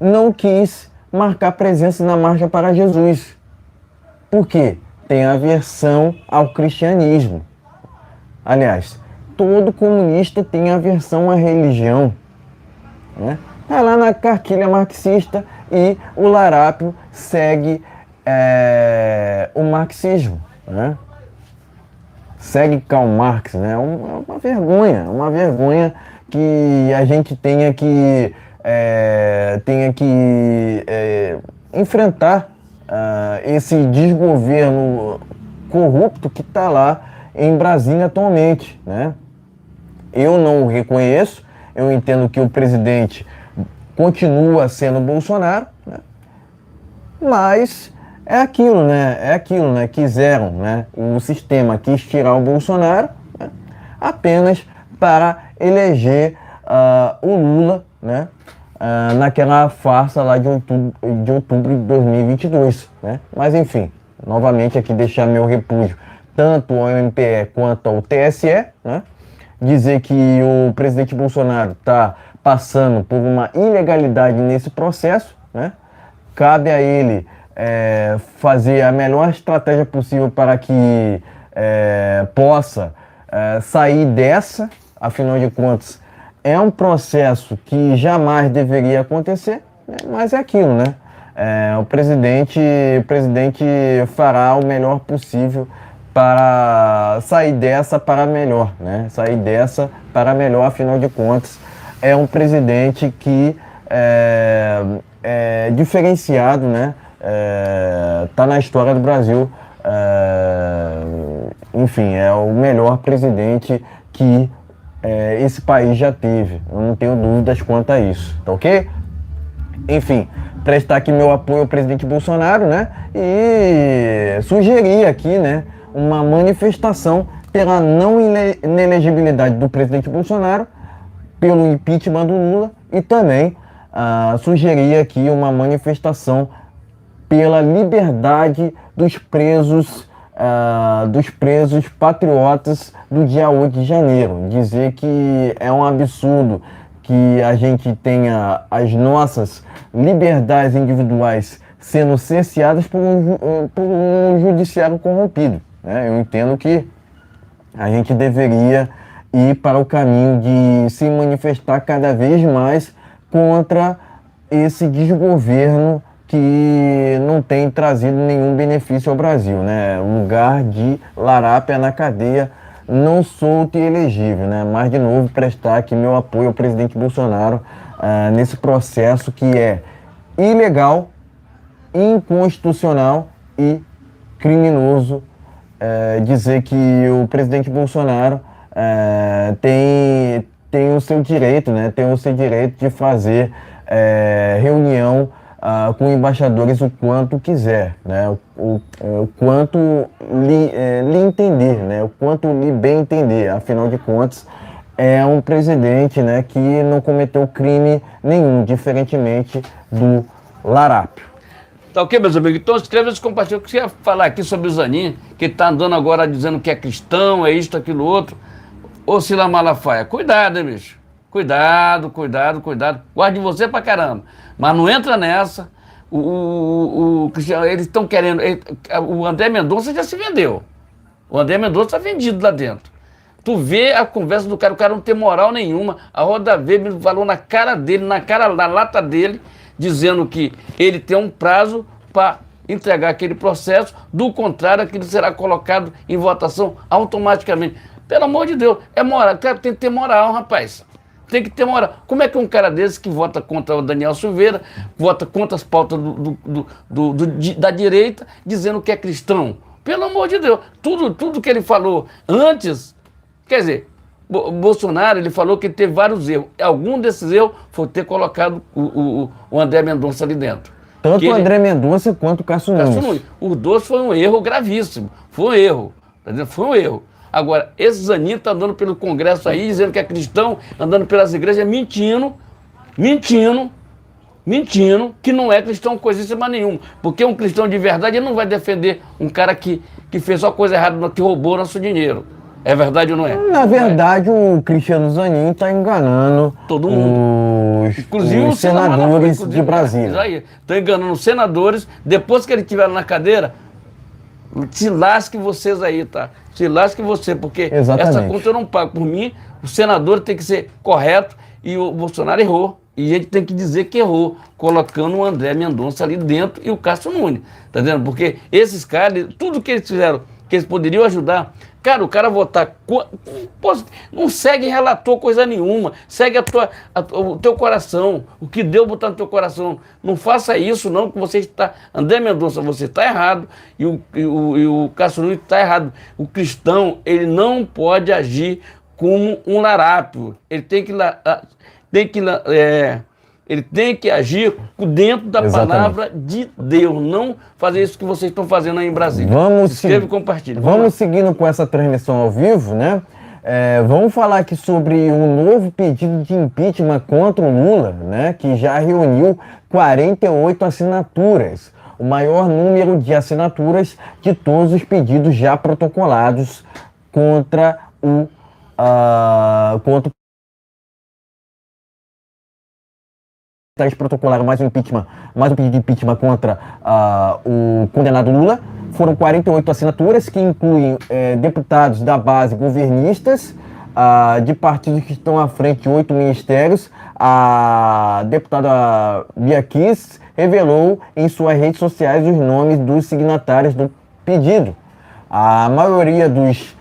não quis marcar presença na Marcha para Jesus. Por quê? Tem aversão ao cristianismo. Aliás, todo comunista tem aversão à religião, né? Tá lá na cartilha marxista e o Larápio segue o marxismo, né? Segue Karl Marx, né? Uma vergonha que a gente tenha que enfrentar esse desgoverno corrupto que está lá em Brasília atualmente, né? Eu não o reconheço, eu entendo que o presidente continua sendo Bolsonaro, né? Mas é aquilo, né? Quiseram, né? O sistema quis tirar o Bolsonaro, né? Apenas para eleger o Lula, né? Naquela farsa lá de outubro de 2022, né? Mas enfim, novamente aqui deixar meu repúdio tanto ao MPE quanto ao TSE, né? Dizer que o presidente Bolsonaro está passando por uma ilegalidade nesse processo, né? Cabe a ele fazer a melhor estratégia possível para que possa sair dessa. Afinal de contas, é um processo que jamais deveria acontecer, né? Mas é aquilo, né? O presidente fará o melhor possível para sair dessa para melhor, né? Sair dessa para melhor, afinal de contas, é um presidente que é diferenciado, né? Tá na história do Brasil, enfim, é o melhor presidente que esse país já teve. Eu não tenho dúvidas quanto a isso, tá ok? Enfim, prestar aqui meu apoio ao presidente Bolsonaro, né? E sugerir aqui, né, uma manifestação pela não inelegibilidade do presidente Bolsonaro, pelo impeachment do Lula e também sugerir aqui uma manifestação pela liberdade dos presos patriotas do dia 8 de janeiro. Dizer que é um absurdo que a gente tenha as nossas liberdades individuais sendo cerceadas por um judiciário corrompido, né? Eu entendo que a gente deveria ir para o caminho de se manifestar cada vez mais contra esse desgoverno que não tem trazido nenhum benefício ao Brasil, né? O lugar de larápia na cadeia, não solto e elegível, né? Mas, de novo, prestar aqui meu apoio ao presidente Bolsonaro nesse processo que é ilegal, inconstitucional e criminoso. Dizer que o presidente Bolsonaro tem o seu direito, né? Tem o seu direito de fazer reunião com embaixadores o quanto quiser, né? O quanto lhe entender, né? O quanto lhe bem entender. Afinal de contas, é um presidente, né, que não cometeu crime nenhum, diferentemente do Larápio. Tá ok, meus amigos? Então escreva e compartilha. O que você ia falar aqui sobre o Zanin, que está andando agora dizendo que é cristão, é isto, aquilo, outro. Ô Sila Malafaia, cuidado, hein, bicho? Cuidado. Guarde você pra caramba. Mas não entra nessa. Eles estão querendo. O André Mendonça já se vendeu. O André Mendonça está vendido lá dentro. Tu vê a conversa do cara, o cara não tem moral nenhuma. A Roda Weber falou na cara dele, na lata dele, dizendo que ele tem um prazo para entregar aquele processo, do contrário, aquilo será colocado em votação automaticamente. Pelo amor de Deus, é moral. O cara tem que ter moral, rapaz. Tem que ter moral. Como é que um cara desse que vota contra o Daniel Silveira, vota contra as pautas da direita, dizendo que é cristão? Pelo amor de Deus. Tudo que ele falou antes, quer dizer, Bolsonaro, ele falou que teve vários erros. Algum desses erros foi ter colocado o André Mendonça ali dentro. Tanto o André Mendonça quanto o Cássio Nunes. Os dois foi um erro gravíssimo. Foi um erro. Entendeu? Foi um erro. Agora, esse Zanin está andando pelo Congresso aí, dizendo que é cristão, andando pelas igrejas, mentindo, que não é cristão coisíssima nenhuma. Porque um cristão de verdade, ele não vai defender um cara que fez só coisa errada, que roubou nosso dinheiro. É verdade ou não é? Na verdade, o Cristiano Zanin está enganando todo mundo. Inclusive os senadores de Brasília. Está enganando os senadores. Depois que ele estiver na cadeira, Se lasque vocês aí, tá? Se lasque você, porque Exatamente. essa conta eu não pago. Por mim, o senador tem que ser correto e o Bolsonaro errou. E a gente tem que dizer que errou, colocando o André Mendonça ali dentro e o Cássio Nunes. Tá vendo? Porque esses caras, tudo que eles fizeram, que eles poderiam ajudar. Cara, o cara votar. Não segue relator coisa nenhuma. Segue o teu coração. O que Deus botar no teu coração. Não faça isso, não, que você está. André Mendonça, você está errado. E o Cássio Nunes está errado. O cristão, ele não pode agir como um larápio. Ele tem que. Ele tem que agir dentro da palavra de Deus, não fazer isso que vocês estão fazendo aí em Brasília. Vamos se inscreva e compartilhe. Vamos seguindo com essa transmissão ao vivo, né? Vamos falar aqui sobre um novo pedido de impeachment contra o Lula, né? Que já reuniu 48 assinaturas, o maior número de assinaturas de todos os pedidos já protocolados contra o eles protocolaram mais um pedido de impeachment contra o condenado Lula. Foram 48 assinaturas que incluem deputados da base governistas, de partidos que estão à frente de 8 ministérios. A deputada Bia Kicis revelou em suas redes sociais os nomes dos signatários do pedido. A maioria dos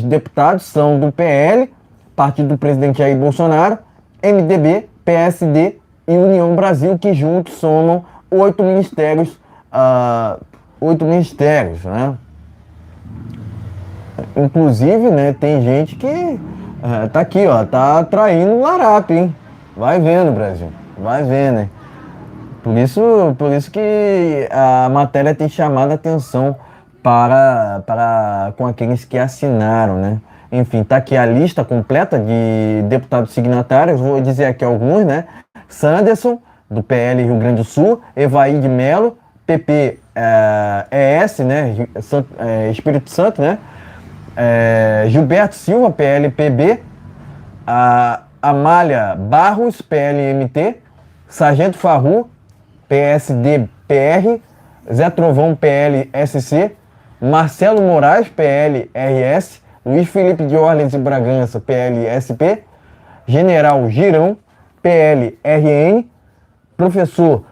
deputados são do PL, partido do presidente Jair Bolsonaro, MDB, PSD e União Brasil, que juntos somam 8 ministérios, né? Inclusive, né, tem gente que tá aqui, ó, tá traindo o larápio, hein? Vai vendo, Brasil, vai vendo, hein? Por isso que a matéria tem chamado a atenção com aqueles que assinaram, né? Enfim, tá aqui a lista completa de deputados signatários, vou dizer aqui alguns, né? Sanderson, do PL Rio Grande do Sul, Evaí de Mello, PP ES, né? Espírito Santo, né? Gilberto Silva, PLPB, Amália Barros, PLMT, Sargento Farru, PSD-PR, Zé Trovão, PLSC, Marcelo Moraes, PLRS, Luiz Felipe de Orleans e Bragança, PLSP, General Girão, PLRN, Professor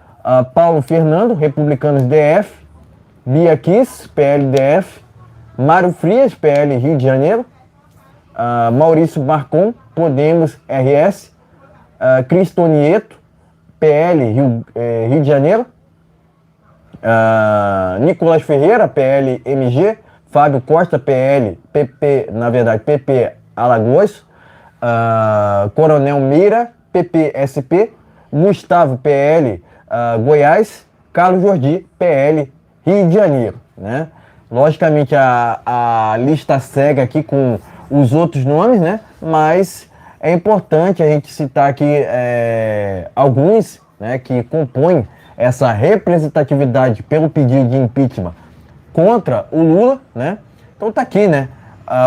Paulo Fernando, Republicanos DF, Bia Kicis, PLDF, Mário Frias, PL Rio de Janeiro, Maurício Marcon, Podemos RS, Cristonieto, PL Rio de Janeiro, Nicolas Ferreira, PL MG, Fábio Costa, PL, PP, na verdade, PP Alagoas, Coronel Meira, PP SP, Gustavo, PL Goiás, Carlos Jordi, PL Rio de Janeiro, né? Logicamente a lista segue aqui com os outros nomes, né? Mas é importante a gente citar aqui alguns, né, que compõem essa representatividade pelo pedido de impeachment contra o Lula, né? Então tá aqui, né?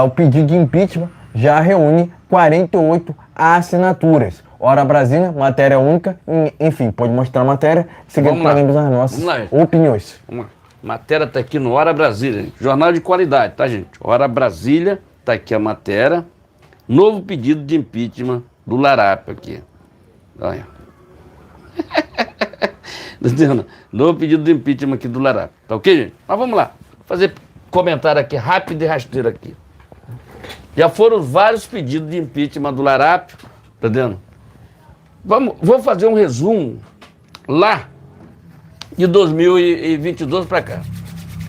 O pedido de impeachment já reúne 48 assinaturas. Hora Brasília, matéria única, enfim, pode mostrar a matéria, seguindo faremos as nossas opiniões. Vamos lá. Matéria tá aqui no Hora Brasília, jornal de qualidade, tá, gente? Hora Brasília, tá aqui a matéria. Novo pedido de impeachment do larápio aqui. Olha. Novo pedido de impeachment aqui do larápio. Tá ok, gente? Mas vamos lá. Fazer comentário aqui, rápido e rasteiro aqui. Já foram vários pedidos de impeachment do larápio, tá vendo? Vou fazer um resumo lá de 2022 para cá.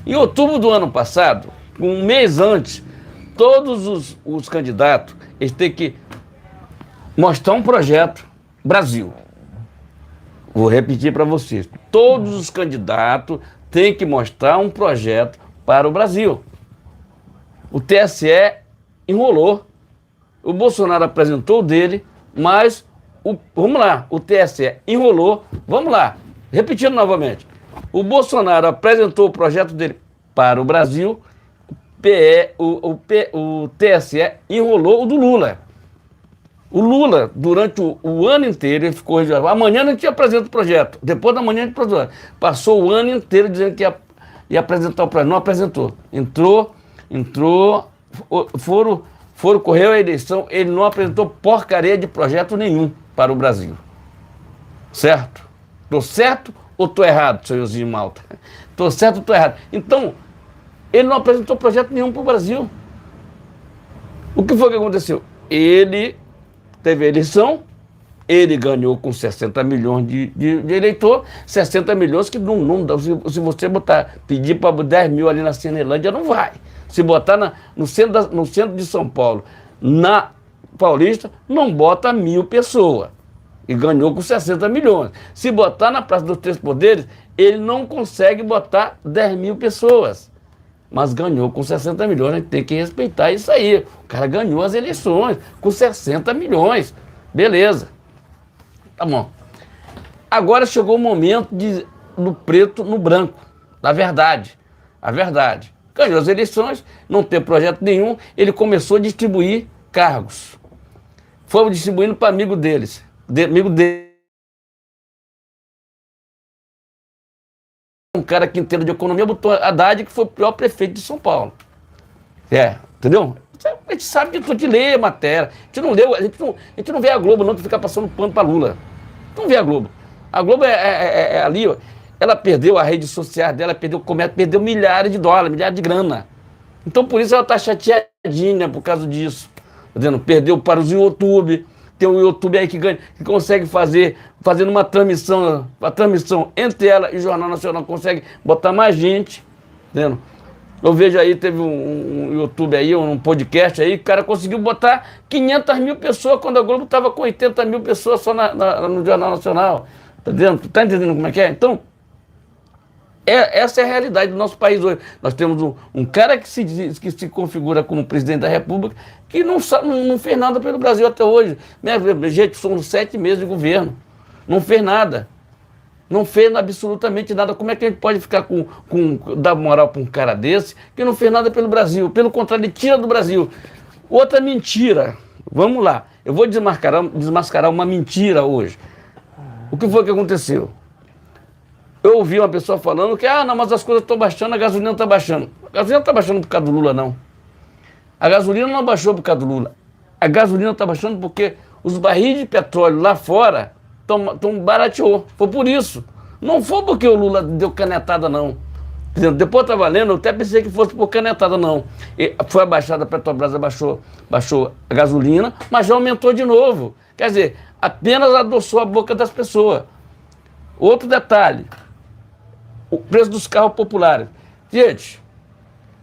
Em outubro do ano passado, um mês antes, todos os candidatos eles têm que mostrar um projeto Brasil. Vou repetir para vocês. Todos os candidatos têm que mostrar um projeto para o Brasil. O TSE enrolou. O Bolsonaro apresentou o dele, mas vamos lá, o TSE enrolou. Vamos lá, repetindo novamente. O Bolsonaro apresentou o projeto dele para o Brasil, o TSE enrolou o do Lula. O Lula, durante o ano inteiro, ele ficou... Amanhã a gente apresenta o projeto. Depois da manhã a gente apresenta. Passou o ano inteiro dizendo que e apresentar o projeto. Não apresentou. Entrou, correu a eleição, ele não apresentou porcaria de projeto nenhum para o Brasil. Certo? Tô certo ou tô errado, senhorzinho Malta? Tô certo ou tô errado? Então, ele não apresentou projeto nenhum para o Brasil. O que foi que aconteceu? Ele teve a eleição, ele ganhou com 60 milhões de eleitor, 60 milhões que não dá. Se você pedir para 10 mil ali na Cinelândia, não vai. Se botar no centro de São Paulo, na Paulista, não bota 1.000 pessoas. E ganhou com 60 milhões. Se botar na Praça dos Três Poderes, ele não consegue botar 10 mil pessoas. Mas ganhou com 60 milhões, a gente tem que respeitar isso aí. O cara ganhou as eleições com 60 milhões. Beleza. Tá bom. Agora chegou o momento do preto no branco, da verdade. A verdade. Ganhou as eleições, não tem projeto nenhum, ele começou a distribuir cargos. Fomos distribuindo para amigo deles. Amigo dele. Um cara que entende de economia botou Haddad, que foi o pior prefeito de São Paulo. Entendeu? A gente sabe que de ler a matéria. A gente não leu, a gente não vê a Globo não, que fica passando pano para Lula. Não vê a Globo. A Globo é ali, ó, ela perdeu a rede social dela, perdeu o comércio, perdeu milhares de dólares, milhares de grana. Então por isso ela está chateadinha por causa disso. Entendeu? Perdeu para os YouTube. Tem um YouTube aí que consegue fazendo uma transmissão entre ela e o Jornal Nacional, consegue botar mais gente, entendeu? Eu vejo aí, teve um YouTube aí, um podcast aí, que o cara conseguiu botar 500 mil pessoas, quando a Globo estava com 80 mil pessoas só no Jornal Nacional, tá entendendo? Tá entendendo como é que é? Então, essa é a realidade do nosso país hoje. Nós temos um cara que se configura como presidente da República, que não fez nada pelo Brasil até hoje. Gente, são 7 meses de governo. Não fez nada. Não fez absolutamente nada. Como é que a gente pode ficar dar moral para um cara desse que não fez nada pelo Brasil? Pelo contrário, ele tira do Brasil. Outra mentira. Vamos lá. Eu vou desmascarar uma mentira hoje. O que foi que aconteceu? Eu ouvi uma pessoa falando que, não, mas as coisas estão baixando, a gasolina está baixando. A gasolina não está baixando por causa do Lula, não. A gasolina não baixou por causa do Lula. A gasolina está baixando porque os barris de petróleo lá fora estão barateou. Foi por isso. Não foi porque o Lula deu canetada, não. Depois eu estava lendo, eu até pensei que fosse por canetada, não. Foi abaixada, a Petrobras baixou a gasolina, mas já aumentou de novo. Quer dizer, apenas adoçou a boca das pessoas. Outro detalhe. O preço dos carros populares. Gente,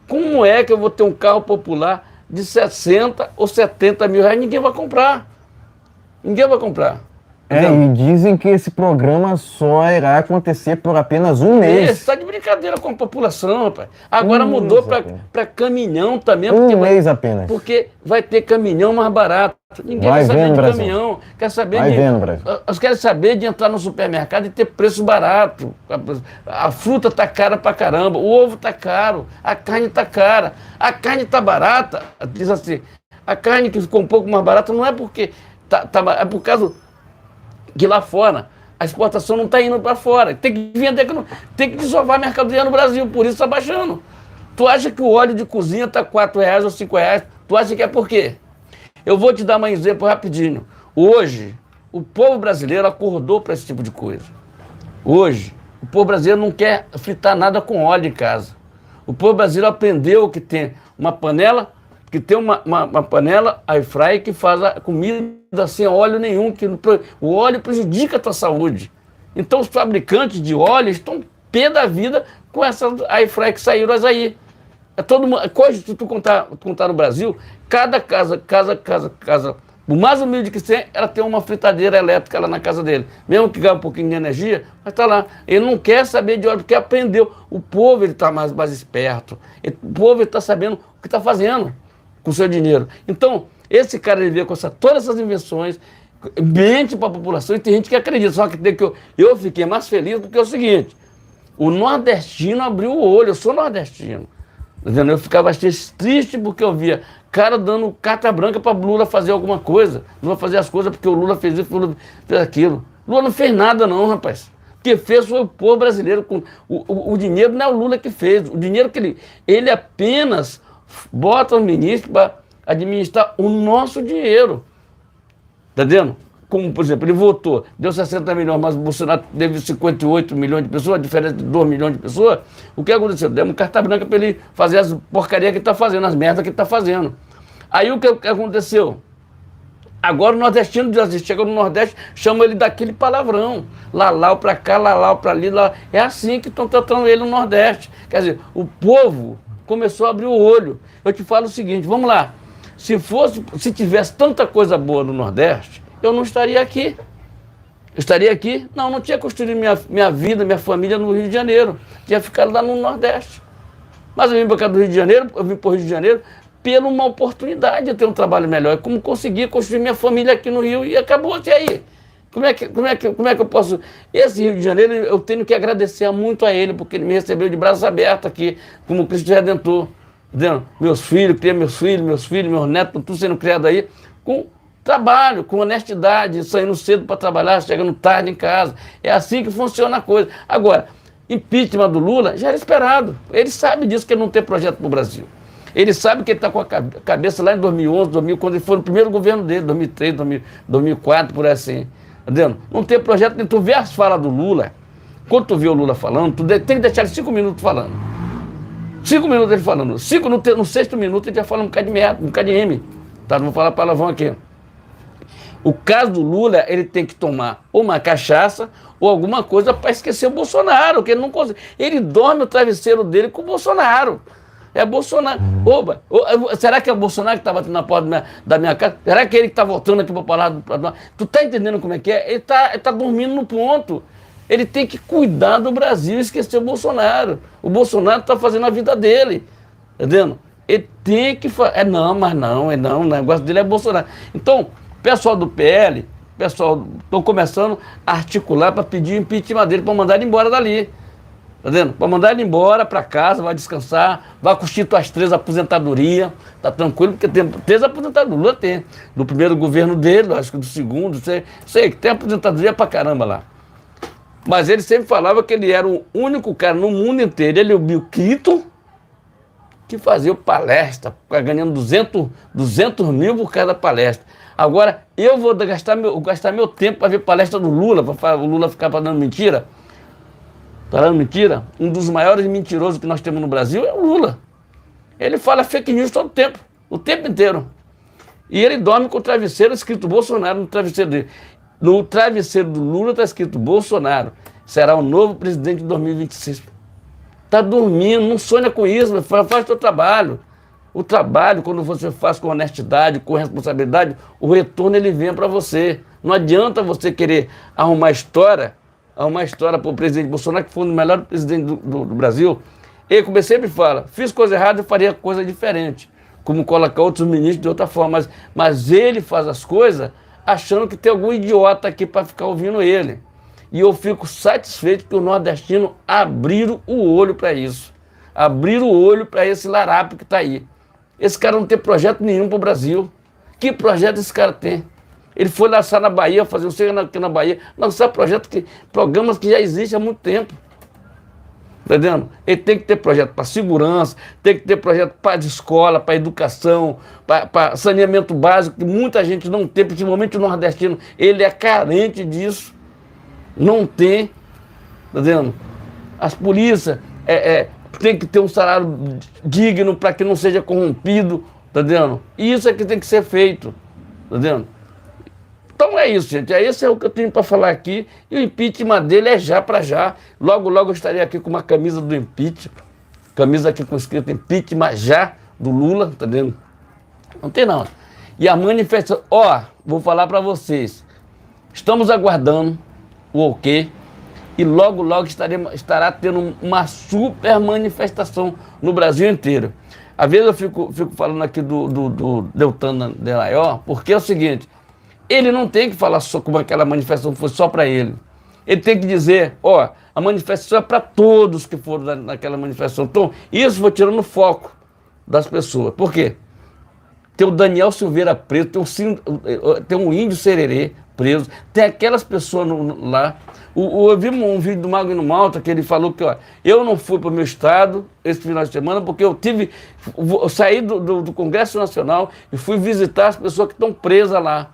como é que eu vou ter um carro popular de 60 ou 70 mil reais? Ninguém vai comprar. Ninguém vai comprar. E dizem que esse programa só irá acontecer por apenas um mês. Você está de brincadeira com a população, rapaz. Agora mudou para caminhão também. Um mês apenas. Porque vai ter caminhão mais barato. Ninguém vai saber de caminhão. Quer saber eles querem saber de entrar no supermercado e ter preço barato. A fruta está cara pra caramba, o ovo está caro, a carne está cara. A carne está barata, diz assim, a carne que ficou um pouco mais barata não é porque é por causa que lá fora a exportação não está indo para fora. Tem que vender, tem que desovar a mercadoria no Brasil, por isso está baixando. Tu acha que o óleo de cozinha está R$4 ou R$5? Tu acha que é por quê? Eu vou te dar um exemplo rapidinho. Hoje, o povo brasileiro acordou para esse tipo de coisa. Hoje, o povo brasileiro não quer fritar nada com óleo em casa. O povo brasileiro aprendeu que tem uma panela, uma panela air fry que faz a comida sem óleo nenhum, que o óleo prejudica a tua saúde. Então os fabricantes de óleo estão pé da vida com essas air fry que saíram aí. Hoje, se tu contar no Brasil, cada casa, o mais humilde que tem, ela tem uma fritadeira elétrica lá na casa dele. Mesmo que ganhe um pouquinho de energia, mas está lá. Ele não quer saber de óleo, porque aprendeu. O povo está mais esperto. O povo está sabendo o que está fazendo com o seu dinheiro. Então, esse cara ele veio com todas essas invenções, mente para a população, e tem gente que acredita. Só que eu fiquei mais feliz porque é o seguinte, o nordestino abriu o olho, eu sou nordestino. Entendeu? Eu ficava triste porque eu via cara dando carta branca para Lula fazer alguma coisa. Lula fazer as coisas porque o Lula fez isso, o Lula fez aquilo. Lula não fez nada não, rapaz. que fez foi o povo brasileiro. O dinheiro não é o Lula que fez. O dinheiro que ele apenas bota os ministros para administrar o nosso dinheiro. Está entendendo? Como, por exemplo, ele votou, deu 60 milhões, mas o Bolsonaro teve 58 milhões de pessoas, a diferença de 2 milhões de pessoas. O que aconteceu? Demos carta branca para ele fazer as porcarias que ele está fazendo, as merdas que ele está fazendo. Aí o que aconteceu? Agora o nordestino chega no Nordeste, chama ele daquele palavrão. Lalau pra cá, lalau pra ali, lá. É assim que estão tratando ele no Nordeste. Quer dizer, o povo começou a abrir o olho. Eu te falo o seguinte, vamos lá. Se tivesse tanta coisa boa no Nordeste, eu não estaria aqui. Eu estaria aqui? Não tinha construído minha vida, minha família no Rio de Janeiro. Tinha ficado lá no Nordeste. Mas eu vim para cá do Rio de Janeiro, eu vim para o Rio de Janeiro pela uma oportunidade de ter um trabalho melhor. É como conseguir construir minha família aqui no Rio e acabou. E aí? Como é que eu posso... Esse Rio de Janeiro, eu tenho que agradecer muito a ele, porque ele me recebeu de braços abertos aqui, como Cristo Redentor. Entendeu? Meus filhos, criei meus filhos, netos, tudo sendo criado aí, com trabalho, com honestidade, saindo cedo para trabalhar, chegando tarde em casa. É assim que funciona a coisa. Agora, impeachment do Lula já era esperado. Ele sabe disso, que ele não tem projeto para o Brasil. Ele sabe que ele está com a cabeça lá em 2011, 2000, quando ele foi no primeiro governo dele, 2003, 2004, por aí assim. Entendeu? Não tem projeto, nem tu vê as falas do Lula, quando tu vê o Lula falando, tu tem que deixar ele 5 minutos falando. 5 minutos ele falando. No 6º minuto ele já fala um bocado de merda, um bocado de M. Tá? Não vou falar palavrão aqui. O caso do Lula, ele tem que tomar ou uma cachaça ou alguma coisa para esquecer o Bolsonaro, que ele não consegue. Ele dorme o travesseiro dele com o Bolsonaro. É Bolsonaro. Oba, será que é o Bolsonaro que está batendo na porta da minha casa? Será que é ele que está voltando aqui para falar? Tu tá entendendo como é que é? Ele tá dormindo no ponto. Ele tem que cuidar do Brasil e esquecer o Bolsonaro. O Bolsonaro está fazendo a vida dele. Entendendo? Ele tem que fazer. O negócio dele é Bolsonaro. Então, pessoal do PL, estão começando a articular para pedir o impeachment dele, para mandar ele embora dali. Tá vendo? Para mandar ele embora para casa, vai descansar, vai constituir as 3 aposentadorias, tá tranquilo, porque tem 3 aposentadorias, Lula tem. Do primeiro governo dele, acho que do segundo, sei que tem aposentadoria pra caramba lá. Mas ele sempre falava que ele era o único cara no mundo inteiro, ele e o Bill Clinton, que fazia palestra, ganhando 200 mil por cada palestra. Agora, eu vou gastar meu tempo para ver palestra do Lula, para o Lula ficar falando mentira. Falando mentira, um dos maiores mentirosos que nós temos no Brasil é o Lula. Ele fala fake news todo o tempo inteiro. E ele dorme com o travesseiro escrito Bolsonaro no travesseiro dele. No travesseiro do Lula está escrito Bolsonaro. Será o novo presidente de 2026. Está dormindo, não sonha com isso, faz o seu trabalho. O trabalho, quando você faz com honestidade, com responsabilidade, o retorno ele vem para você. Não adianta você querer arrumar história para o presidente Bolsonaro, que foi um dos melhores presidentes do Brasil. Ele, como ele sempre fala, fiz coisa errada, eu faria coisa diferente. Como colocar outros ministros de outra forma. Mas ele faz as coisas achando que tem algum idiota aqui para ficar ouvindo ele. E eu fico satisfeito que o nordestino abriram o olho para isso. Abriram o olho para esse larápio que está aí. Esse cara não tem projeto nenhum para o Brasil. Que projeto esse cara tem? Ele foi lançar na Bahia, fazer aqui na Bahia, lançar programas que já existem há muito tempo. Entendendo? Ele tem que ter projeto para segurança, tem que ter projeto para escola, para educação, para saneamento básico, que muita gente não tem, principalmente o nordestino, ele é carente disso. Não tem. Entendendo? As polícias tem que ter um salário digno para que não seja corrompido. Entendendo? Isso é que tem que ser feito. Entendendo? Então é isso, gente. Esse é o que eu tenho para falar aqui. E o impeachment dele é já para já. Logo, logo eu estarei aqui com uma camisa do impeachment. Camisa aqui com escrito impeachment já, do Lula, tá vendo? Não tem não. E a manifestação... vou falar para vocês. Estamos aguardando o ok. E logo, logo estará tendo uma super manifestação no Brasil inteiro. Às vezes eu fico falando aqui do Deltan Dallagnol, porque é o seguinte... Ele não tem que falar só como aquela manifestação foi só para ele. Ele tem que dizer, a manifestação é para todos que foram naquela manifestação. Então, isso foi tirando o foco das pessoas. Por quê? Tem o Daniel Silveira Preto, tem um Índio Sererê, presos. Tem aquelas pessoas lá. Eu vi um vídeo do Magno Malta que ele falou que, ó, eu não fui para o meu estado esse final de semana porque eu saí do Congresso Nacional e fui visitar as pessoas que estão presas lá,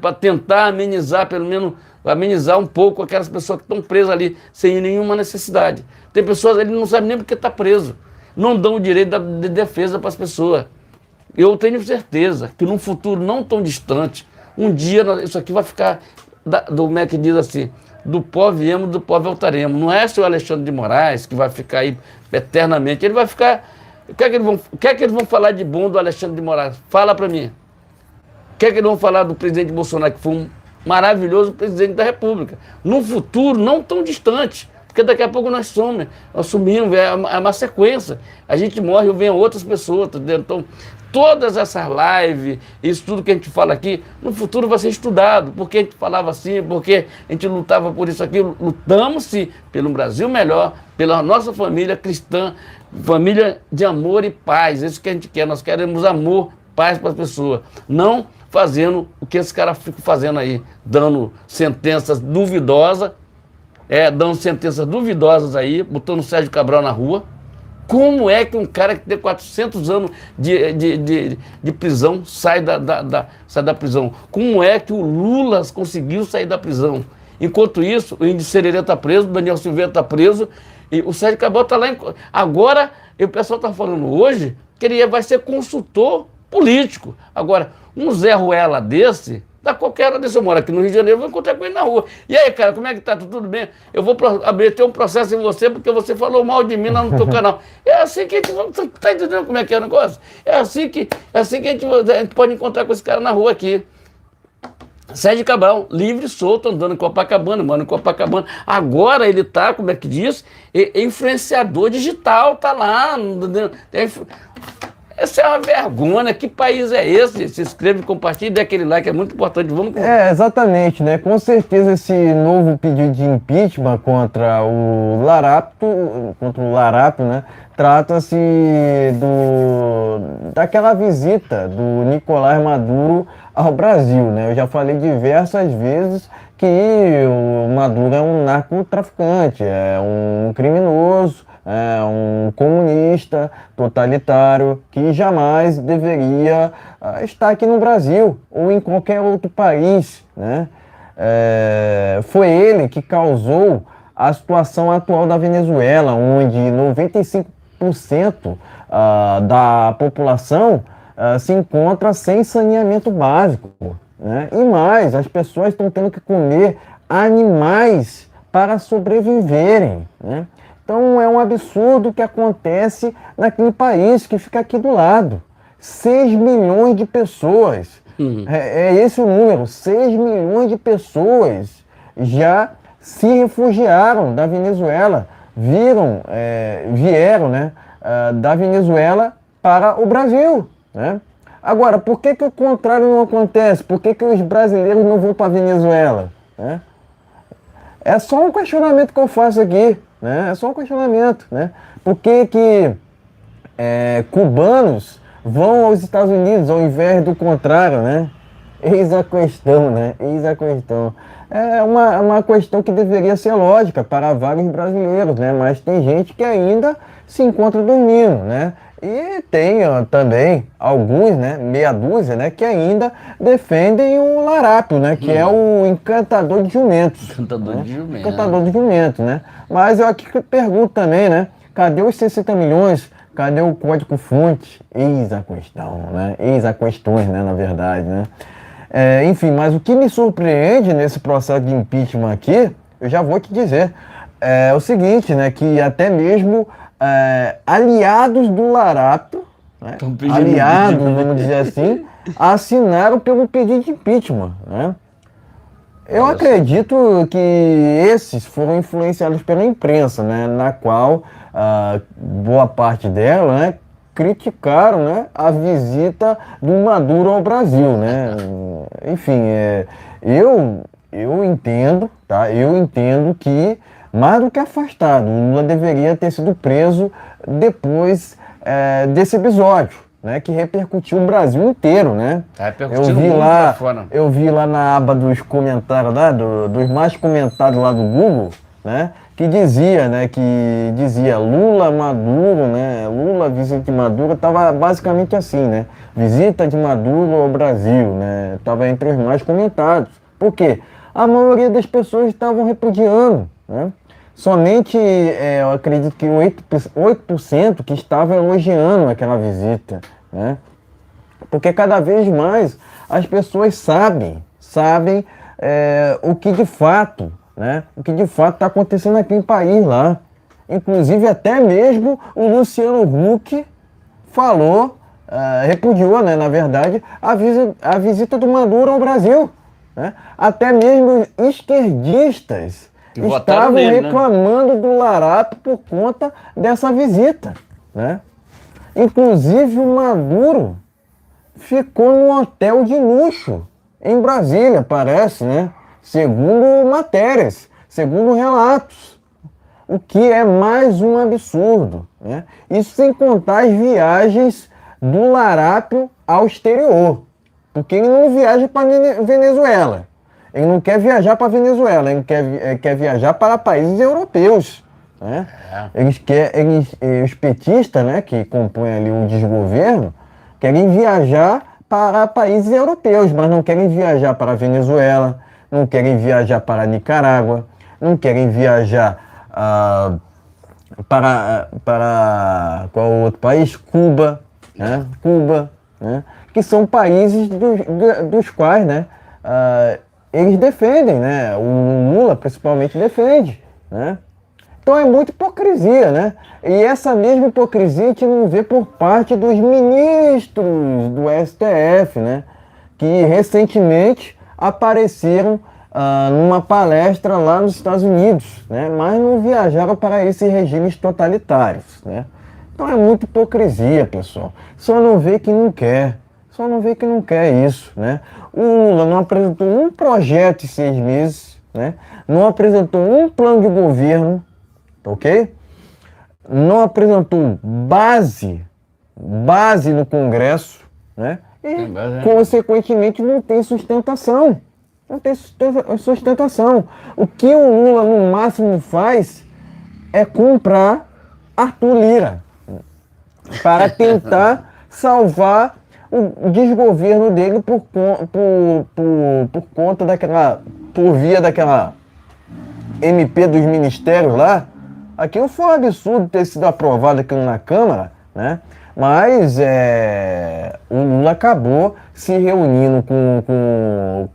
para tentar amenizar, pelo menos amenizar um pouco aquelas pessoas que estão presas ali sem nenhuma necessidade. Tem pessoas ali que não sabem nem porque está preso, não dão o direito de defesa para as pessoas. Eu tenho certeza que num futuro não tão distante, um dia isso aqui vai ficar, como é que diz assim, do pó viemos, do pó voltaremos. Não é o Alexandre de Moraes que vai ficar aí eternamente. Ele vai ficar... O que é que eles vão falar de bom do Alexandre de Moraes? Fala para mim. O que é que eles vão falar do presidente Bolsonaro, que foi um maravilhoso presidente da República? Num futuro não tão distante. Porque daqui a pouco nós sumimos, é uma sequência. A gente morre e vem outras pessoas, tá entendendo? Então, todas essas lives, isso tudo que a gente fala aqui, no futuro vai ser estudado. Porque a gente falava assim, porque a gente lutava por isso aqui. Lutamos, sim, pelo Brasil melhor, pela nossa família cristã, família de amor e paz. Isso que a gente quer. Nós queremos amor, paz para as pessoas. Não fazendo o que esses caras ficam fazendo aí, dando sentenças duvidosas, dando sentenças duvidosas aí, botando o Sérgio Cabral na rua. Como é que um cara que tem 400 anos de prisão sai da prisão? Como é que o Lula conseguiu sair da prisão? Enquanto isso, o Índio Sererê está preso, o Daniel Silveira está preso, e o Sérgio Cabral está lá. Agora, o pessoal está falando hoje que ele vai ser consultor político. Agora, um Zé Ruela desse... Da qualquer hora desse, eu moro aqui no Rio de Janeiro, eu vou encontrar com ele na rua. E aí, cara, como é que tá? Tudo bem? Eu vou abrir um processo em você porque você falou mal de mim lá no teu canal. É assim que a gente... Você tá entendendo como é que é o negócio? É assim que a gente pode encontrar com esse cara na rua aqui. Sérgio Cabral, livre e solto, andando em Copacabana, mano, em Copacabana. Agora ele tá, como é que diz? Influenciador digital, tá lá. Essa é uma vergonha. Que país é esse? Se inscreve, compartilha, dê aquele like, é muito importante. Vamos... Exatamente, né? Com certeza esse novo pedido de impeachment contra o Larápio, né? Trata-se daquela visita do Nicolás Maduro ao Brasil, né? Eu já falei diversas vezes que o Maduro é um narcotraficante, é um criminoso, é um comunista totalitário que jamais deveria estar aqui no Brasil ou em qualquer outro país, né? Foi ele que causou a situação atual da Venezuela, onde 95% da população se encontra sem saneamento básico, né? E mais, as pessoas estão tendo que comer animais para sobreviverem, né? Então é um absurdo o que acontece naquele país que fica aqui do lado. 6 milhões de pessoas. É esse o número. 6 milhões de pessoas já se refugiaram da Venezuela. Vieram, né, da Venezuela para o Brasil, né? Agora, por que o contrário não acontece? Por que os brasileiros não vão para a Venezuela, né? É só um questionamento que eu faço aqui, né? É só um questionamento, né? Por que cubanos vão aos Estados Unidos ao invés do contrário, né? Eis a questão, né? Eis a questão. É uma questão que deveria ser lógica para vários brasileiros, né? Mas tem gente que ainda se encontra dormindo, né? E tem também alguns, né, meia dúzia, né, que ainda defendem o Larápio, né, que é o encantador de jumentos. Encantador de jumentos. Encantador de jumentos, né? Mas eu aqui pergunto também, né, cadê os 60 milhões? Cadê o código-fonte? Eis a questão, né? Eis a questões, né, na verdade, né? Enfim, mas o que me surpreende nesse processo de impeachment aqui, eu já vou te dizer, é o seguinte, né, que até mesmo aliados do Larápio, né, aliados, vamos dizer assim, assinaram pelo pedido de impeachment, né? Eu acredito que esses foram influenciados pela imprensa, né, na qual boa parte dela, né, criticaram, né, a visita do Maduro ao Brasil, né? Enfim, eu entendo, tá? Eu entendo que mais do que afastado, o Lula deveria ter sido preso depois desse episódio, né, que repercutiu o Brasil inteiro, né? Tá repercutindo muito lá fora. Eu vi lá na aba dos comentários lá, dos mais comentados lá do Google, né, que dizia Lula, Maduro, né, Lula, visita de Maduro, tava basicamente assim, né, visita de Maduro ao Brasil, né, tava entre os mais comentados. Por quê? A maioria das pessoas estavam repudiando, né? Somente, eu acredito que 8% que estavam elogiando aquela visita, né? Porque cada vez mais as pessoas sabem o que de fato, né? O que de fato está acontecendo aqui no país lá. Inclusive até mesmo o Luciano Huck falou, repudiou, né, na verdade, a visita do Maduro ao Brasil, né? Até mesmo esquerdistas estavam reclamando, né, do Larápio por conta dessa visita, né? Inclusive o Maduro ficou num hotel de luxo em Brasília, parece, né? Segundo matérias, segundo relatos. O que é mais um absurdo, né? Isso sem contar as viagens do Larápio ao exterior. Porque ele não viaja para Venezuela. Ele não quer viajar para Venezuela, ele quer viajar para países europeus, né? Os petistas, né, que compõem ali o desgoverno, querem viajar para países europeus, mas não querem viajar para a Venezuela, não querem viajar para a Nicarágua, não querem viajar para qual outro país? Cuba, né? Né? Que são países dos quais, né, eles defendem, né? O Lula principalmente defende, né? Então é muita hipocrisia, né? E essa mesma hipocrisia a gente não vê por parte dos ministros do STF, né? Que recentemente apareceram numa palestra lá nos Estados Unidos, né? Mas não viajaram para esses regimes totalitários, né? Então é muita hipocrisia, pessoal. Só não vê que não quer. Só não vê que não quer isso, né? O Lula não apresentou um projeto em 6 meses, né? Não apresentou um plano de governo, ok? Não apresentou base no Congresso, né? E, consequentemente, não tem sustentação. Não tem sustentação. O que o Lula, no máximo, faz é comprar Arthur Lira para tentar salvar o desgoverno dele por conta por via daquela MP dos ministérios lá. Aquilo foi um absurdo ter sido aprovado aqui na Câmara, né? Mas o Lula acabou se reunindo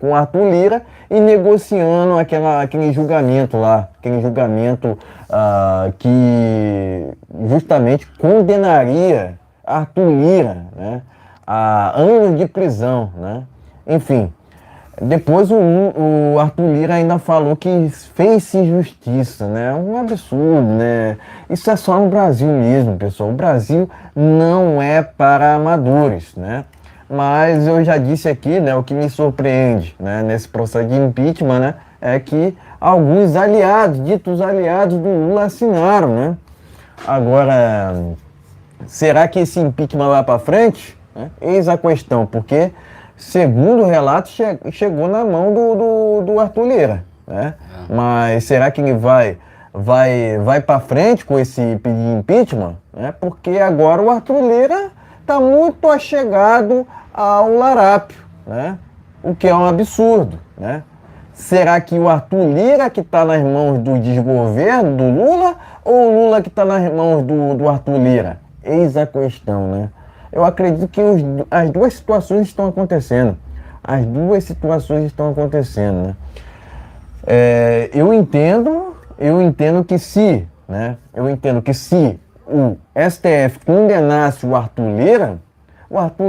com Arthur Lira e negociando aquele julgamento lá, que justamente condenaria Arthur Lira, né, a anos de prisão, né? Enfim, depois o Arthur Lira ainda falou que fez-se justiça, né? Um absurdo, né? Isso é só no Brasil mesmo, pessoal. O Brasil não é para amadores, né? Mas eu já disse aqui, né, o que me surpreende, né, nesse processo de impeachment, né, é que alguns ditos aliados do Lula assinaram, né? Agora, será que esse impeachment vai para frente? Eis a questão, porque segundo o relato, chegou na mão do Arthur Lira, né? Mas será que ele vai para frente com esse pedido de impeachment? Né? Porque agora o Arthur Lira está muito achegado ao Larápio, né? O que é um absurdo, né? Será que o Arthur Lira que está nas mãos do desgoverno do Lula ou o Lula que está nas mãos do Arthur Lira? Eis a questão, né? Eu acredito que as duas situações estão acontecendo. Né? Eu entendo que se o STF condenasse o Arthur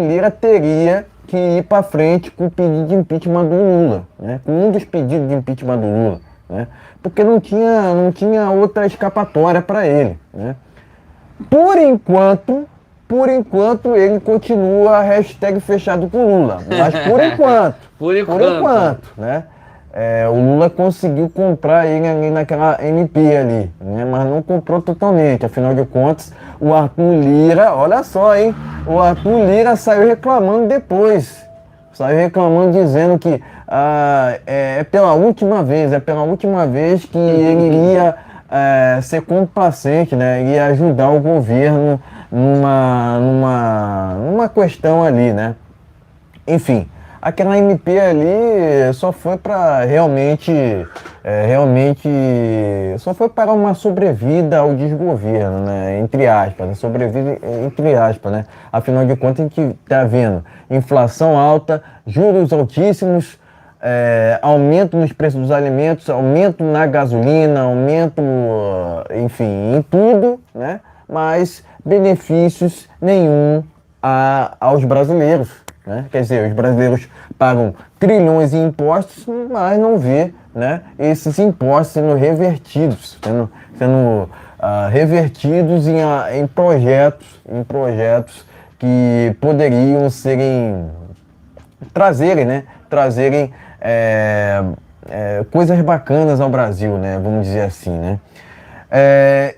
Lira teria que ir para frente com o pedido de impeachment do Lula, né? Com um dos pedidos de impeachment do Lula, né? Porque não tinha outra escapatória para ele, né? Por enquanto ele continua #fechado com Lula, mas por enquanto, né? O Lula conseguiu comprar ele ali naquela MP ali, né? Mas não comprou totalmente, afinal de contas, o Arthur Lira, olha só, hein? o Arthur Lira saiu reclamando depois. Saiu reclamando, dizendo que é pela última vez que ele iria ser complacente, né? Iria ajudar o governo numa questão ali, né? Enfim, aquela MP ali só foi para realmente só foi para uma sobrevida ao desgoverno, né? Entre aspas, né? Sobrevida entre aspas, né? Afinal de contas, a gente está vendo inflação alta, juros altíssimos, aumento nos preços dos alimentos, aumento na gasolina, aumento, enfim, em tudo, né? Mas benefícios nenhum aos brasileiros, né? Quer dizer, os brasileiros pagam trilhões em impostos, mas não vê, né, esses impostos sendo revertidos, revertidos em projetos que poderiam trazerem coisas bacanas ao Brasil, né? Vamos dizer assim, né?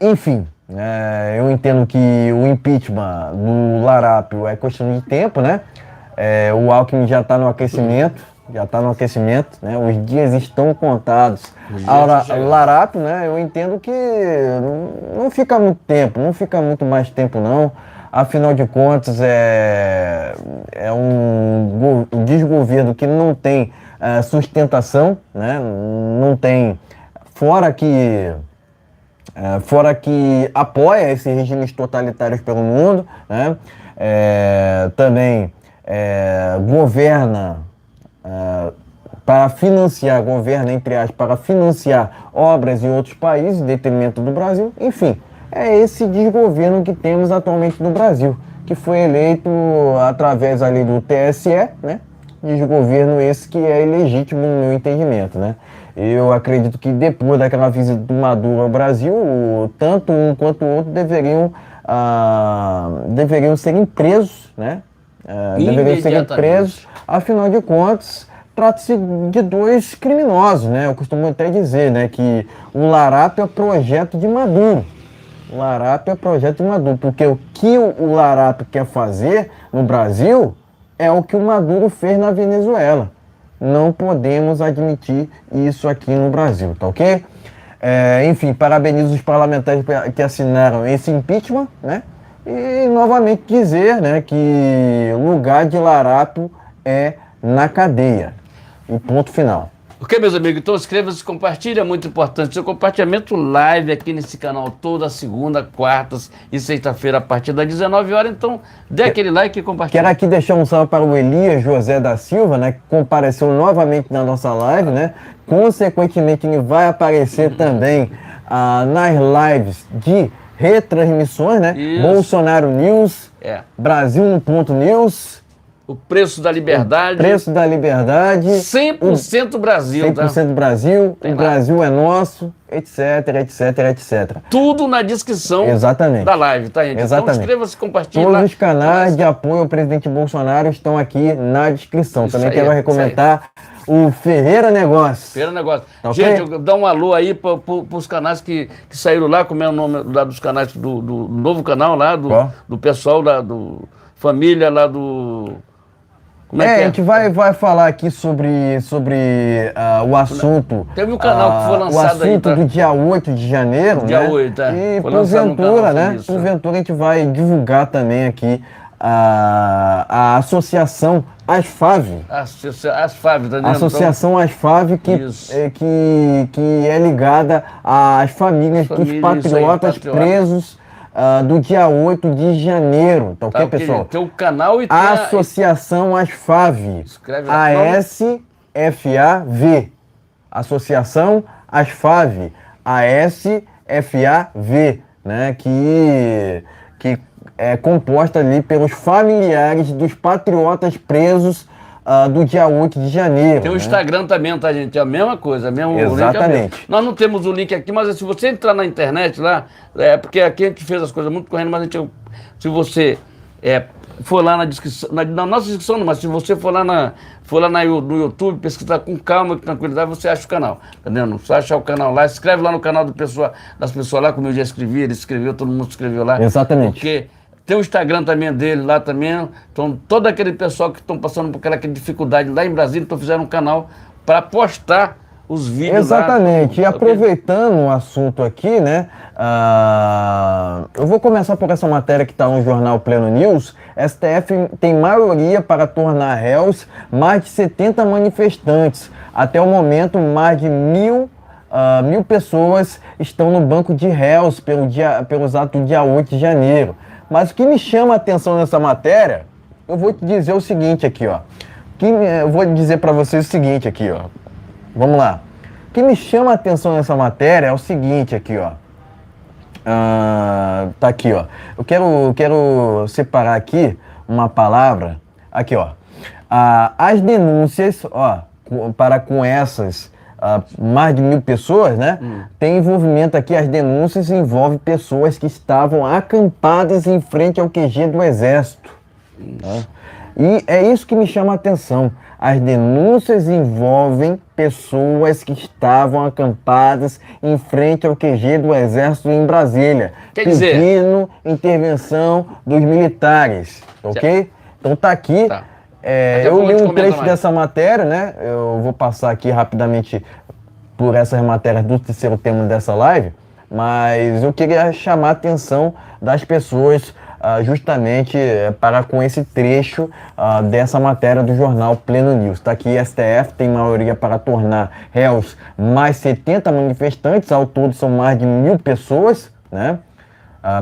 Enfim, eu entendo que o impeachment do Larápio é questão de tempo, né? O Alckmin já está no aquecimento, né? Os dias estão contados. O Larápio, né? Eu entendo que não fica muito tempo, não fica muito mais tempo não. Afinal de contas, é um desgoverno que não tem sustentação, né? Não tem, fora que apoia esses regimes totalitários pelo mundo, né? Também governa entre aspas, para financiar obras em outros países, em detrimento do Brasil. Enfim, é esse desgoverno que temos atualmente no Brasil, que foi eleito através ali do TSE, né? Desgoverno esse que é ilegítimo no meu entendimento, né? Eu acredito que depois daquela visita do Maduro ao Brasil, tanto um quanto o outro deveriam serem presos, né? Deveriam ser presos, afinal de contas, trata-se de dois criminosos, né? Eu costumo até dizer, né, que o Larápio é projeto de Maduro. O Larápio é projeto de Maduro, porque o que o Larápio quer fazer no Brasil é o que o Maduro fez na Venezuela. Não podemos admitir isso aqui no Brasil, tá ok? Enfim, parabenizo os parlamentares que assinaram esse impeachment, né? E novamente dizer, né, que o lugar de Larápio é na cadeia. E ponto final. Ok, meus amigos? Então inscreva-se e compartilhe, é muito importante. Seu compartilhamento live aqui nesse canal toda segunda, quartas e sexta-feira a partir das 19 horas. Então dê aquele like e compartilhe. Quero aqui deixar um salve para o Elias José da Silva, né, que compareceu novamente na nossa live, né? Consequentemente, ele vai aparecer também nas lives de retransmissões, né? Isso. Bolsonaro News, Brasil no Ponto News. O preço da liberdade. 100% Brasil, 100% Brasil, o Brasil é nosso, etc, etc, etc. Tudo na descrição da live, tá, gente? Exatamente. Então inscreva-se, compartilhe. Todos os canais de apoio ao presidente Bolsonaro estão aqui na descrição. Também quero recomendar o Ferreira Negócios. Ferreira Negócios. Tá, gente, okay? dá um alô aí para os canais que saíram lá, como é o nome lá dos canais do novo canal lá, do pessoal lá, do família lá do... Como é que a gente vai falar aqui sobre o assunto. Teve um canal que foi lançado o assunto aí, tá? do dia 8 de janeiro, dia né? 8, E porventura, né? Porventura a gente vai divulgar também aqui a associação ASFAV. ASFAV, tá vendo? Associação ASFAV que é ligada às famílias dos patriotas presos do dia 8 de janeiro, tá ok, pessoal? Tem o canal e tem Associação ASFAV. Escreve lá. ASFAV. Associação ASFAV. ASFAV, né? Que é composta ali pelos familiares dos patriotas presos do dia 8 de janeiro. Tem o Instagram também, tá, gente? É a mesma coisa, Exatamente. Nós não temos o link aqui, mas se você entrar na internet lá, porque aqui a gente fez as coisas muito correndo, mas se você for lá na descrição, na nossa descrição não, mas se você for lá no YouTube, pesquisar com calma e tranquilidade, você acha o canal, tá vendo? Só achar o canal lá, escreve lá no canal das pessoas lá, como eu já escrevi, ele escreveu, todo mundo escreveu lá. Exatamente. Porque Tem o Instagram também dele lá também. Então, todo aquele pessoal que estão passando por aquela dificuldade lá em Brasília, então fizeram um canal para postar os vídeos. Exatamente. Lá. E aproveitando o assunto aqui, né? Eu vou começar por essa matéria que está no jornal Pleno News. STF tem maioria para tornar réus mais de 70 manifestantes. Até o momento, mais de 1.000 pessoas estão no banco de réus pelos atos do dia 8 de janeiro. Mas o que me chama a atenção nessa matéria, eu vou te dizer o seguinte aqui, ó. Eu vou dizer para vocês o seguinte aqui, ó. Vamos lá. O que me chama a atenção nessa matéria é o seguinte aqui, ó. Tá aqui, ó. Eu quero separar aqui uma palavra. Aqui, ó. As denúncias, ó, para com essas mais de 1.000 pessoas, né? Tem envolvimento aqui, as denúncias envolvem pessoas que estavam acampadas em frente ao QG do Exército. Tá? E é isso que me chama a atenção. As denúncias envolvem pessoas que estavam acampadas em frente ao QG do Exército em Brasília, pedindo intervenção dos militares, ok? Então tá aqui. Tá. Eu li um trecho dessa matéria, né? Eu vou passar aqui rapidamente por essas matérias do terceiro tema dessa live, mas eu queria chamar a atenção das pessoas justamente para com esse trecho dessa matéria do jornal Pleno News. Está aqui, STF tem maioria para tornar réus mais 70 manifestantes, ao todo são mais de 1.000 pessoas, né?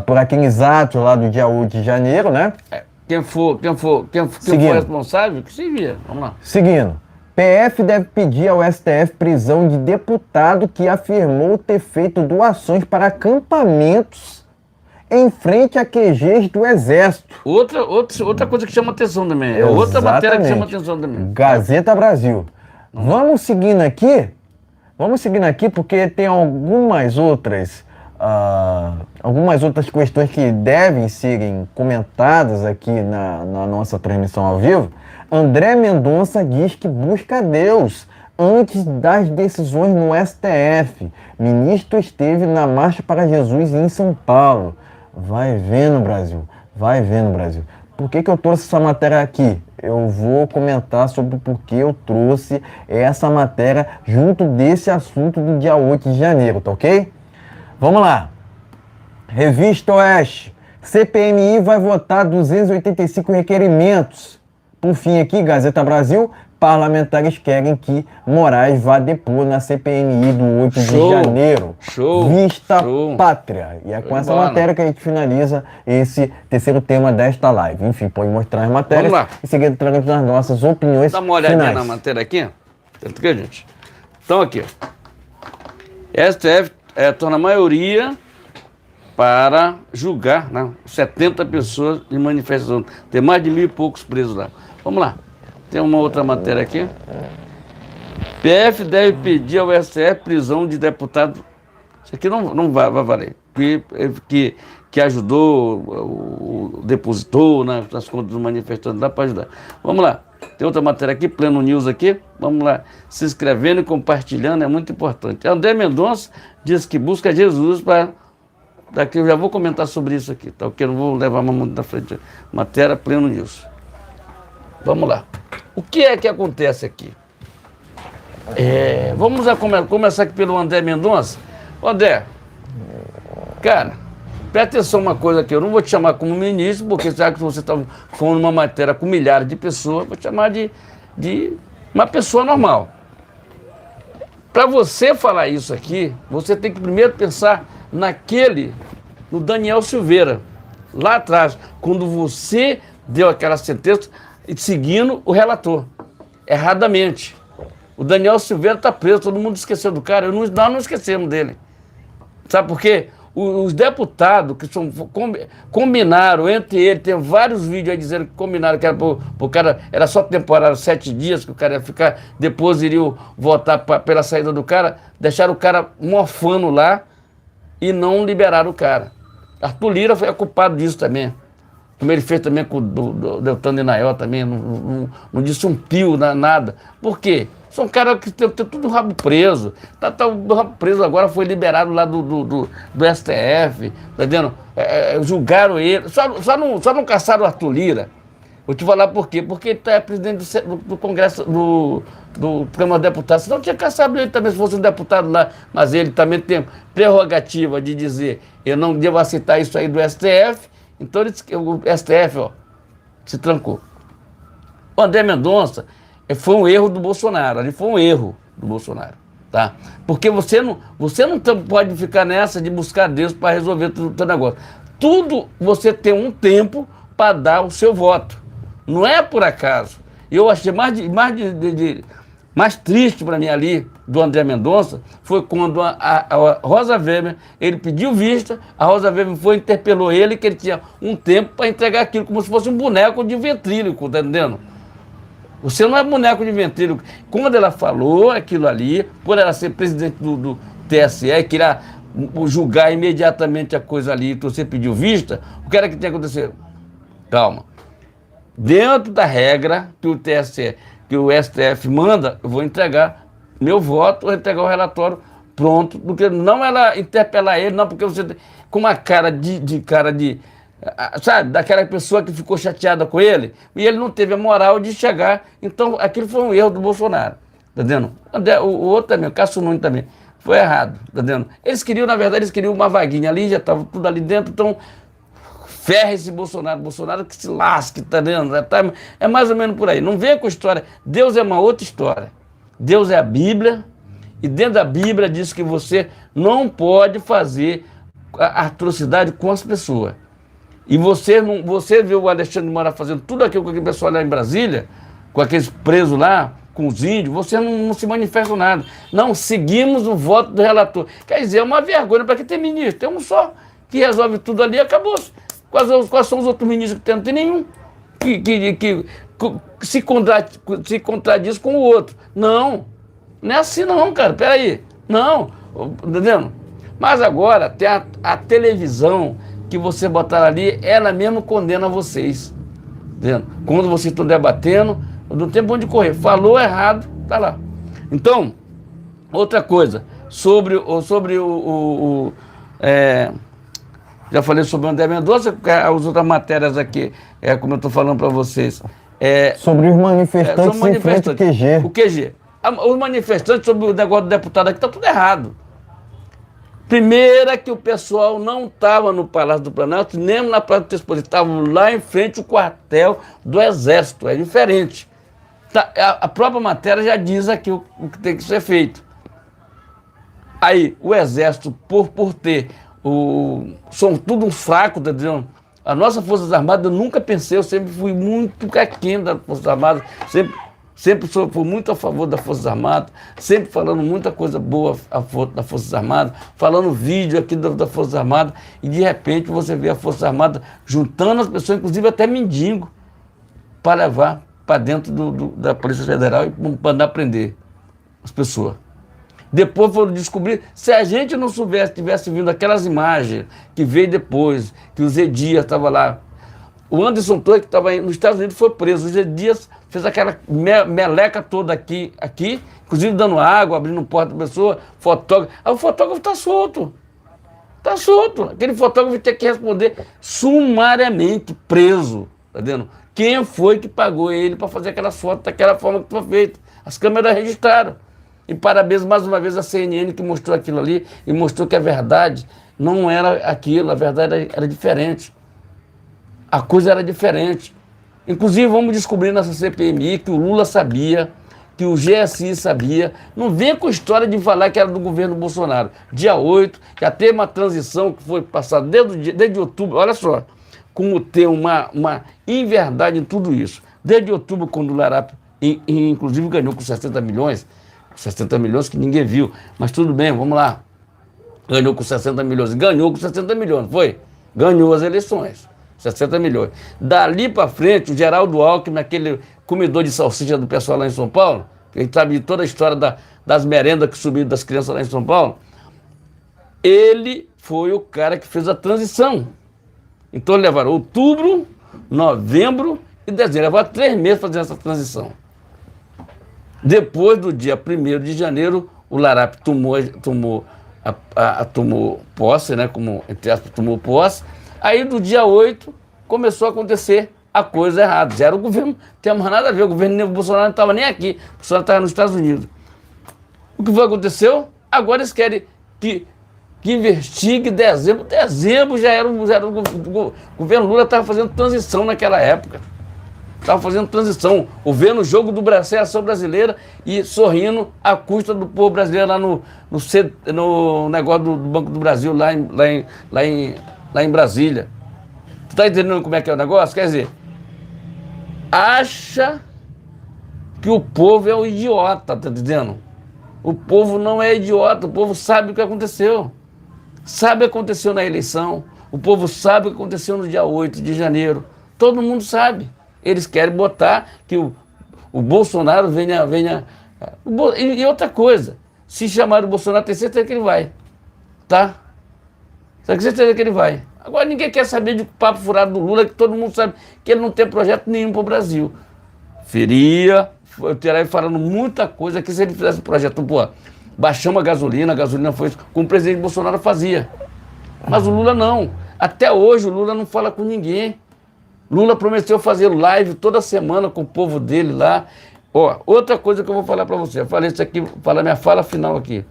Por aqueles atos lá do dia 8 de janeiro, né? Quem for responsável, que se vira. Vamos lá. Seguindo. PF deve pedir ao STF prisão de deputado que afirmou ter feito doações para acampamentos em frente a QGs do Exército. Outra coisa que chama atenção também. É outra matéria que chama atenção também. Gazeta Brasil. Vamos seguindo aqui porque tem algumas outras questões que devem serem comentadas aqui na nossa transmissão ao vivo. André Mendonça diz que busca Deus antes das decisões no STF. Ministro esteve na Marcha para Jesus em São Paulo. Vai vendo, Brasil. Vai vendo, Brasil. Por que eu trouxe essa matéria aqui? Eu vou comentar sobre por que eu trouxe essa matéria junto desse assunto do dia 8 de janeiro, tá ok? Vamos lá. Revista Oeste. CPMI vai votar 285 requerimentos. Por fim aqui, Gazeta Brasil, parlamentares querem que Moraes vá depor na CPMI do 8 de janeiro. Vista Pátria. E é com essa matéria que a gente finaliza esse terceiro tema desta live. Enfim, pode mostrar as matérias e seguir trazendo as nossas opiniões. Dá uma olhadinha na matéria aqui. Tanto que, gente. Então aqui. STF torna a maioria para julgar, né, 70 pessoas de manifestação. Tem mais de 1.000 e poucos presos lá. Vamos lá. Tem uma outra matéria aqui. PF deve pedir ao STF prisão de deputado. Isso aqui não vai valer. Que ajudou, depositou nas contas dos manifestantes lá para ajudar. Vamos lá. Tem outra matéria aqui, Pleno News aqui. Vamos lá. Se inscrevendo e compartilhando é muito importante. André Mendonça diz que busca Jesus para... Daqui eu já vou comentar sobre isso aqui, tá? Porque eu não vou levar uma muito da frente. Matéria Pleno News. Vamos lá. O que é que acontece aqui? Vamos começar aqui pelo André Mendonça. André, cara, presta atenção uma coisa aqui. Eu não vou te chamar como ministro, porque já que você está falando uma matéria com milhares de pessoas, vou te chamar de uma pessoa normal. Para você falar isso aqui, você tem que primeiro pensar no Daniel Silveira, lá atrás, quando você deu aquela sentença seguindo o relator, erradamente. O Daniel Silveira está preso, todo mundo esqueceu do cara, nós não esquecemos dele. Sabe por quê? Os deputados que combinaram entre eles, tem vários vídeos aí dizendo que combinaram que era pro cara, era só temporário, 7 dias que o cara ia ficar, depois iriam votar pela saída do cara, deixaram o cara mofando lá e não liberaram o cara. Arthur Lira foi culpado disso também. Como ele fez também com o Deltan Dallagnol também, não disse um pio, nada. Por quê? São caras que tem tudo o rabo preso. O rabo preso agora foi liberado lá do STF, tá vendo? Julgaram ele. Só não caçaram o Arthur Lira. Vou te falar por quê. Porque ele é presidente do Congresso, do Câmara dos Deputados. Senão tinha caçado ele também, se fosse um deputado lá. Mas ele também tem prerrogativa de dizer: eu não devo aceitar isso aí do STF. Então o STF, ó, se trancou. O André Mendonça foi um erro do Bolsonaro. Ali foi um erro do Bolsonaro. Tá? Porque você não pode ficar nessa de buscar Deus para resolver o teu negócio. Tudo você tem um tempo para dar o seu voto. Não é por acaso. Eu achei mais triste para mim ali, do André Mendonça, foi quando a Rosa Weber, ele pediu vista, a Rosa Weber interpelou ele, que ele tinha um tempo para entregar aquilo, como se fosse um boneco de ventríloco, tá entendendo? Você não é boneco de ventríloco. Quando ela falou aquilo ali, por ela ser presidente do TSE, queria julgar imediatamente a coisa ali, então você pediu vista, o que era que tinha acontecido? Calma. Dentro da regra que o TSE, que o STF manda, eu vou entregar meu voto, vou entregar o relatório pronto, do que não ela interpelar ele, não, porque você com uma cara sabe, daquela pessoa que ficou chateada com ele, e ele não teve a moral de chegar. Então, aquilo foi um erro do Bolsonaro, tá vendo? O outro também, o Cássio Nunes também, foi errado, tá vendo? Na verdade, eles queriam uma vaguinha ali, já estava tudo ali dentro, então, ferra esse Bolsonaro que se lasque, tá vendo? É mais ou menos por aí, não venha com história, Deus é uma outra história, Deus é a Bíblia, e dentro da Bíblia diz que você não pode fazer atrocidade com as pessoas. E você vê o Alexandre de Moraes fazendo tudo aquilo com aquele pessoal lá em Brasília, com aqueles presos lá, com os índios, você não se manifesta nada. Não, seguimos o voto do relator. Quer dizer, é uma vergonha. Para que ter ministro? Tem um só que resolve tudo ali e acabou. Quais são os outros ministros que tem? Não tem nenhum que se contradiz com o outro. Não é assim não, cara. Peraí. Não, entendendo? Mas agora tem a televisão que você botar ali, ela mesmo condena vocês. Entendeu? Quando vocês estão debatendo, não tem pra onde correr. Falou errado, tá lá. Então, outra coisa, já falei sobre o André Mendonça, as outras matérias aqui, como eu estou falando para vocês. Sobre os manifestantes em frente ao QG. O QG. Os manifestantes sobre o negócio do deputado aqui, está tudo errado. Primeiro é que o pessoal não estava no Palácio do Planalto, nem na Praça do Exposição, estavam lá em frente ao quartel do Exército, é diferente. A própria matéria já diz aqui o que tem que ser feito. Aí, o Exército, por ter, são tudo um fraco, tá dizendo? A nossa Forças Armadas, eu nunca pensei, eu sempre fui muito caquinho das Forças Armadas, sempre fui muito a favor das Forças Armadas, sempre falando muita coisa boa das Forças Armadas, falando vídeo aqui das Forças Armadas, e de repente você vê a Força Armada juntando as pessoas, inclusive até mendigo, para levar para dentro da Polícia Federal e para mandar prender as pessoas. Depois foram descobrir, se a gente não tivesse vindo aquelas imagens que veio depois, que o Zé Dias estava lá. O Anderson Torres, que estava nos Estados Unidos, foi preso. O Zé Dias fez aquela meleca toda aqui, inclusive dando água, abrindo porta da pessoa, fotógrafo. Aí o fotógrafo está solto. Está solto. Aquele fotógrafo vai ter que responder sumariamente, preso. Tá vendo? Quem foi que pagou ele para fazer aquela foto daquela forma que foi feita? As câmeras registraram. E parabéns mais uma vez à CNN que mostrou aquilo ali e mostrou que a verdade não era aquilo, a verdade era diferente. A coisa era diferente. Inclusive, vamos descobrir nessa CPMI que o Lula sabia, que o GSI sabia. Não vem com história de falar que era do governo Bolsonaro. Dia 8, já teve uma transição que foi passada desde outubro. Olha só, como tem uma inverdade em tudo isso. Desde outubro, quando o Larápio, inclusive, ganhou com 60 milhões, que ninguém viu, mas tudo bem, vamos lá. Ganhou com 60 milhões, foi? Ganhou as eleições, 60 milhões. Dali para frente, o Geraldo Alckmin, aquele comedor de salsicha do pessoal lá em São Paulo, que a gente sabe toda a história das merendas que subiram das crianças lá em São Paulo, ele foi o cara que fez a transição. Então levaram outubro, novembro e dezembro, levaram 3 meses fazendo essa transição. Depois do dia 1º de janeiro, o Larápio tomou posse, né, como, entre aspas, tomou posse. Aí, do dia 8, começou a acontecer a coisa errada. Já era o governo, não tem mais nada a ver, o governo Bolsonaro não estava nem aqui, o Bolsonaro estava nos Estados Unidos. O que foi que aconteceu? Agora eles querem que investigue dezembro. Dezembro já era o governo Lula estava fazendo transição naquela época. Estava fazendo transição, vendo o jogo do Brasil, seleção brasileira e sorrindo à custa do povo brasileiro lá no negócio do Banco do Brasil, lá em Brasília. Tu tá entendendo como é que é o negócio? Quer dizer, acha que o povo é um idiota, tá entendendo? O povo não é idiota, o povo sabe o que aconteceu. Sabe o que aconteceu na eleição, o povo sabe o que aconteceu no dia 8 de janeiro. Todo mundo sabe. Eles querem botar que o Bolsonaro venha. E outra coisa, se chamar o Bolsonaro, tem certeza que ele vai. Tá? Tem certeza que ele vai. Agora ninguém quer saber de papo furado do Lula, que todo mundo sabe que ele não tem projeto nenhum para o Brasil. Eu teria falando muita coisa que se ele fizesse um projeto, pô, baixamos a gasolina foi como o presidente Bolsonaro fazia. Mas o Lula não. Até hoje o Lula não fala com ninguém. Lula prometeu fazer live toda semana com o povo dele lá. Ó, outra coisa que eu vou falar para você, eu falei isso aqui, vou falar minha fala final aqui.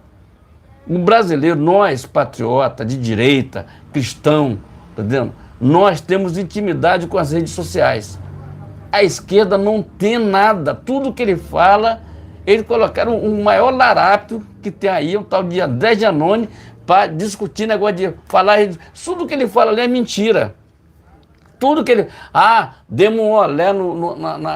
O brasileiro, nós, patriota, de direita, cristão, tá entendendo? Nós temos intimidade com as redes sociais. A esquerda não tem nada. Tudo que ele fala, eles colocaram o maior larápio que tem aí, o tal de André Giannone, para discutir negócio de falar. Tudo que ele fala ali é mentira. Tudo que ele... demos um olé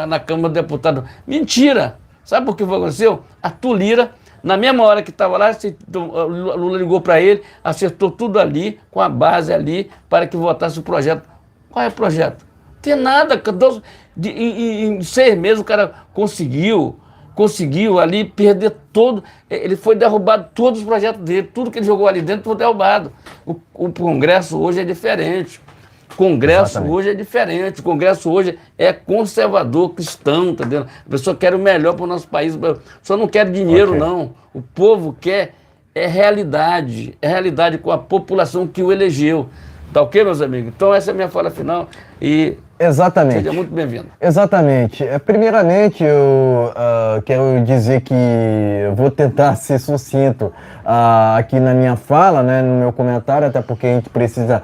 na Câmara dos Deputados. Mentira! Sabe por que aconteceu? Arthur Lira, na mesma hora que estava lá, Lula ligou para ele, acertou tudo ali, com a base ali, para que votasse o projeto. Qual é o projeto? Não tem nada. Em 6 meses o cara conseguiu ali perder todo... Ele foi derrubado todos os projetos dele, tudo que ele jogou ali dentro foi derrubado. O Congresso hoje é diferente. O Congresso hoje é diferente, o Congresso hoje é conservador, cristão, tá entendendo? A pessoa quer o melhor para o nosso país, só não quer dinheiro, não. O povo quer realidade com a população que o elegeu. Tá ok, meus amigos? Então essa é a minha fala final e exatamente. Seja muito bem-vindo. Exatamente. Primeiramente, eu quero dizer que eu vou tentar ser sucinto aqui na minha fala, né, no meu comentário, até porque a gente precisa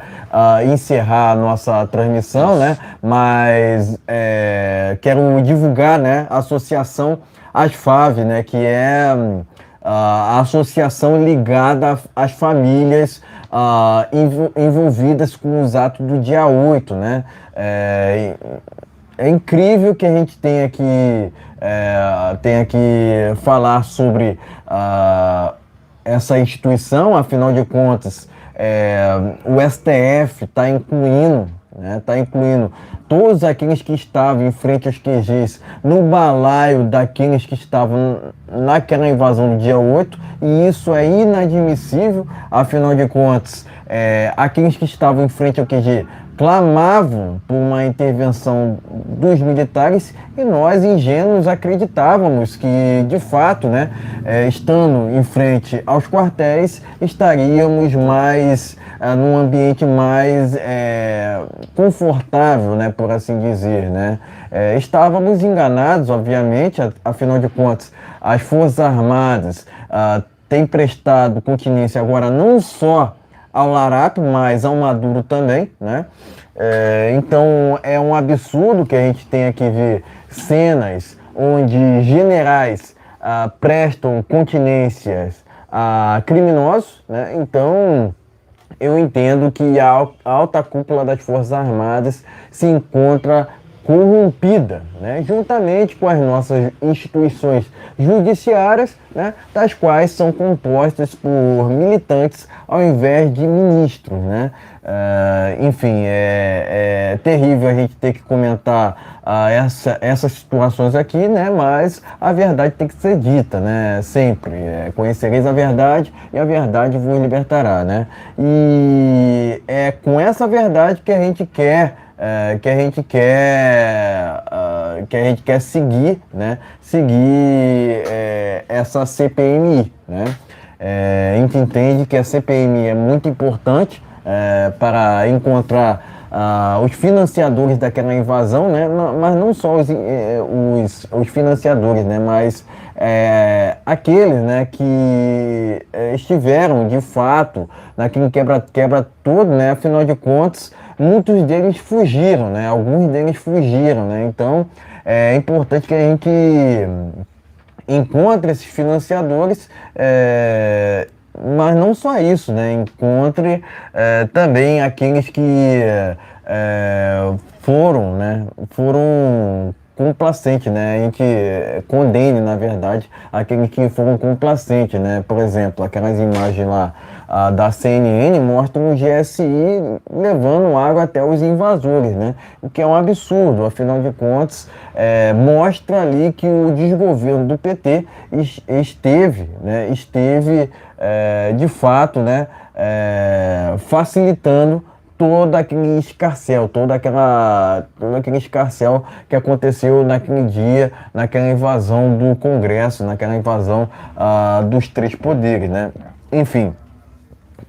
encerrar a nossa transmissão, né, mas quero divulgar, né, a associação ASFAV, né, que é a associação ligada às famílias envolvidas com os atos do dia 8, né? É incrível que a gente tenha que falar sobre essa instituição, afinal de contas, o STF está incluindo todos aqueles que estavam em frente aos QGs no balaio daqueles que estavam naquela invasão do dia 8, e isso é inadmissível, afinal de contas, aqueles que estavam em frente ao QG clamavam por uma intervenção dos militares e nós, ingênuos, acreditávamos que, de fato, né, estando em frente aos quartéis, estaríamos mais num ambiente mais confortável, né, por assim dizer, né? Estávamos enganados, obviamente, afinal de contas, as Forças Armadas têm prestado continência agora não só ao Larápio, mas ao Maduro também, né? Então é um absurdo que a gente tenha que ver cenas onde generais prestam continências a criminosos, né? Então eu entendo que a alta cúpula das Forças Armadas se encontra corrompida, né, juntamente com as nossas instituições judiciárias, né, das quais são compostas por militantes ao invés de ministros, né. Enfim, é terrível a gente ter que comentar essas situações aqui, né, mas a verdade tem que ser dita, né, sempre. Conhecereis a verdade e a verdade vos libertará, né. E é com essa verdade que a gente quer que a gente quer seguir, né? Seguir essa CPMI, né? A gente entende que a CPMI é muito importante para encontrar os financiadores daquela invasão, né? Mas não só os financiadores, né? Mas aqueles, né, que estiveram de fato naquele quebra tudo, né? Afinal de contas, muitos deles fugiram, né? Alguns deles fugiram, né? Então é importante que a gente encontre esses financiadores, mas não só isso, né? Encontre também aqueles que foram complacentes, né? A gente condene, na verdade, aqueles que foram complacentes, né? Por exemplo, aquelas imagens lá da CNN mostram o GSI levando água até os invasores, né? O que é um absurdo, afinal de contas, mostra ali que o desgoverno do PT esteve de fato, né? Facilitando todo aquele escarcéu que aconteceu naquele dia, naquela invasão do Congresso, naquela invasão dos três poderes, né? Enfim,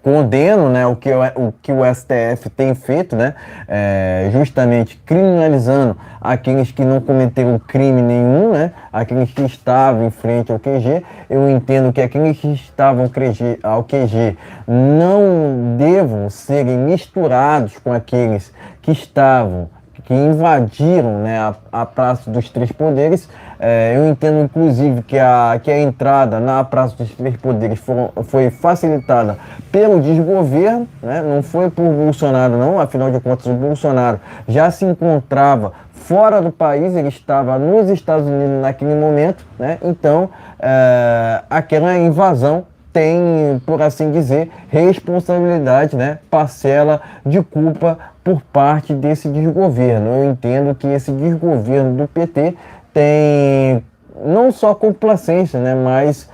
condeno, né, o que o STF tem feito, né, justamente criminalizando aqueles que não cometeram crime nenhum, né, aqueles que estavam em frente ao QG. Eu entendo que aqueles que estavam ao QG não devam serem misturados com aqueles que invadiram, né, a Praça dos Três Poderes. Eu entendo, inclusive, que a entrada na Praça dos Três Poderes foi facilitada pelo desgoverno, né? Não foi por Bolsonaro, não. Afinal de contas, o Bolsonaro já se encontrava fora do país, ele estava nos Estados Unidos naquele momento, né? Então, aquela invasão tem, por assim dizer, responsabilidade, né? Parcela de culpa por parte desse desgoverno. Eu entendo que esse desgoverno do PT tem não só complacência, né, mas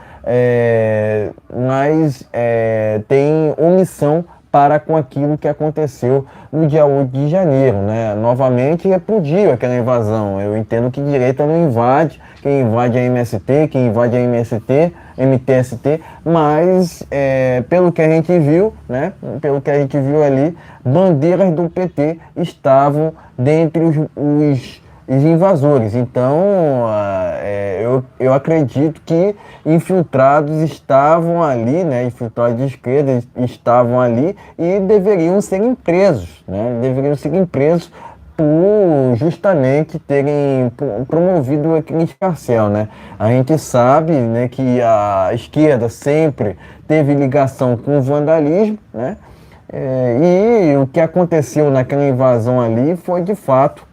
tem omissão para com aquilo que aconteceu no dia 8 de janeiro, né? Novamente repudio aquela invasão. Eu entendo que direita não invade, quem invade é a MST, quem invade é a MTST, mas pelo que a gente viu, né? Pelo que a gente viu ali, bandeiras do PT estavam dentre os invasores. Então, eu acredito que infiltrados estavam ali, né? Infiltrados de esquerda estavam ali e deveriam serem presos, né? Deveriam serem presos por justamente terem promovido aquele escarcéu, né? A gente sabe, né, que a esquerda sempre teve ligação com o vandalismo, né? E o que aconteceu naquela invasão ali foi de fato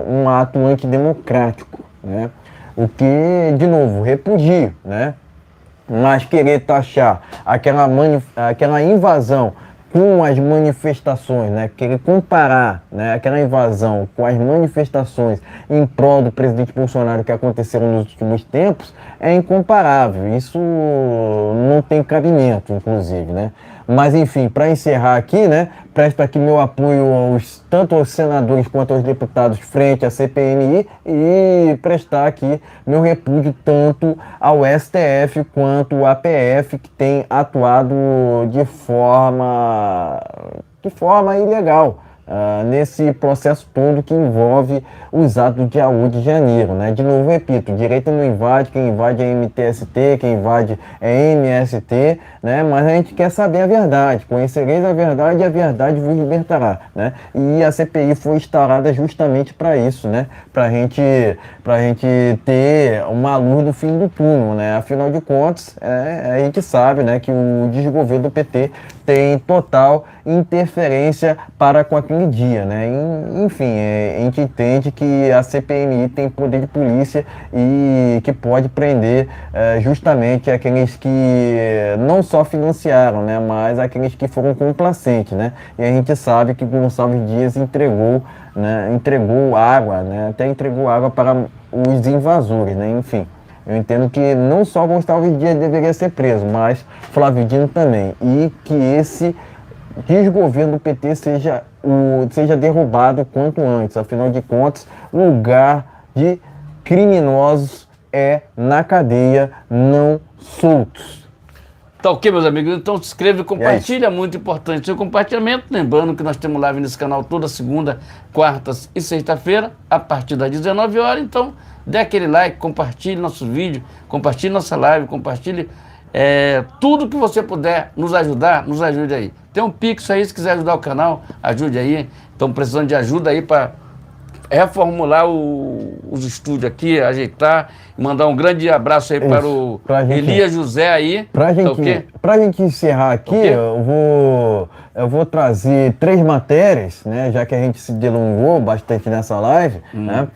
um ato antidemocrático, né? O que, de novo, repudio, né? Mas querer taxar aquela invasão com as manifestações, né? Querer comparar, né, aquela invasão com as manifestações em prol do presidente Bolsonaro que aconteceram nos últimos tempos é incomparável. Isso não tem cabimento, inclusive, né? Mas, enfim, para encerrar aqui, né, presto aqui meu apoio tanto aos senadores quanto aos deputados frente à CPMI e prestar aqui meu repúdio tanto ao STF quanto ao APF, que tem atuado de forma ilegal nesse processo todo que envolve os atos do dia 8 de janeiro, né? De novo, repito, direita não invade, quem invade é MTST, quem invade é MST, né? Mas a gente quer saber a verdade, conhecereis a verdade e a verdade vos libertará, né? E a CPI foi instaurada justamente para isso, né? Pra gente ter uma luz no fim do túnel, né? Afinal de contas, a gente sabe, né, que o desgoverno do PT tem total interferência para com aquele dia, né? Enfim, a gente entende que a CPMI tem poder de polícia e que pode prender justamente aqueles que não só financiaram, né, mas aqueles que foram complacentes, né? E a gente sabe que Gonçalves Dias entregou água, né? Até entregou água para os invasores, né? Enfim. Eu entendo que não só Gonçalves Dias deveria ser preso, mas Flávio Dino também. E que esse desgoverno do PT seja derrubado o quanto antes. Afinal de contas, lugar de criminosos é na cadeia, não soltos. Tá ok, meus amigos? Então se inscreve e compartilha, muito importante o seu compartilhamento. Lembrando que nós temos live nesse canal toda segunda, quartas e sexta-feira, a partir das 19 horas. Então, dê aquele like, compartilhe nosso vídeo, compartilhe nossa live, compartilhe tudo que você puder nos ajudar, nos ajude aí. Tem um Pix aí, se quiser ajudar o canal, ajude aí. Estamos precisando de ajuda aí para reformular os estúdios aqui, ajeitar, mandar um grande abraço aí para o Elias José aí. Pra gente encerrar aqui, eu vou trazer 3 matérias, né? Já que a gente se delongou bastante nessa live, né?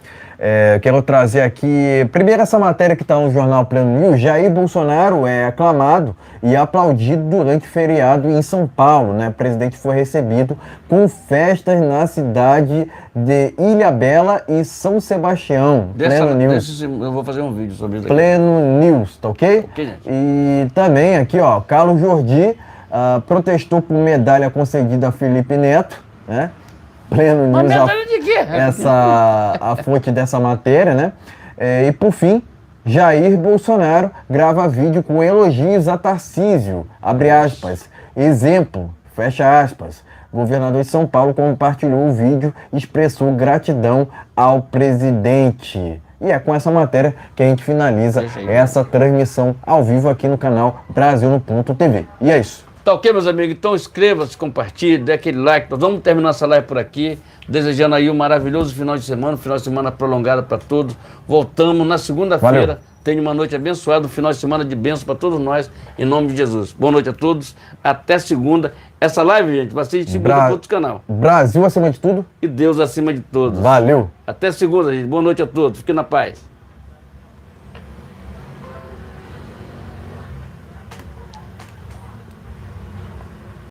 Quero trazer aqui, primeiro essa matéria que está no jornal Pleno News. Jair Bolsonaro é aclamado e aplaudido durante feriado em São Paulo, né? O presidente foi recebido com festas na cidade de Ilhabela e São Sebastião. Pleno News. Eu vou fazer um vídeo sobre isso aqui. Pleno News, tá ok? Ok, gente. E também aqui, ó, Carlos Jordi protestou por medalha concedida a Felipe Neto, né? Pleno News, medalha de quê? a fonte dessa matéria, né? E por fim, Jair Bolsonaro grava vídeo com elogios a Tarcísio, abre aspas, exemplo, fecha aspas. O governador de São Paulo compartilhou o vídeo e expressou gratidão ao presidente. E é com essa matéria que a gente finaliza essa transmissão ao vivo aqui no canal Brasil no Ponto TV. E é isso. Tá ok, meus amigos? Então inscreva-se, compartilhe, dê aquele like. Nós vamos terminar essa live por aqui, desejando aí um maravilhoso final de semana prolongado para todos. Voltamos na segunda-feira. Tenha uma noite abençoada, um final de semana de bênção para todos nós, em nome de Jesus. Boa noite a todos, até segunda. Essa live, gente, vai ser distribuída para outro canal. Brasil acima de tudo. E Deus acima de todos. Valeu. Até segunda, gente. Boa noite a todos. Fiquem na paz.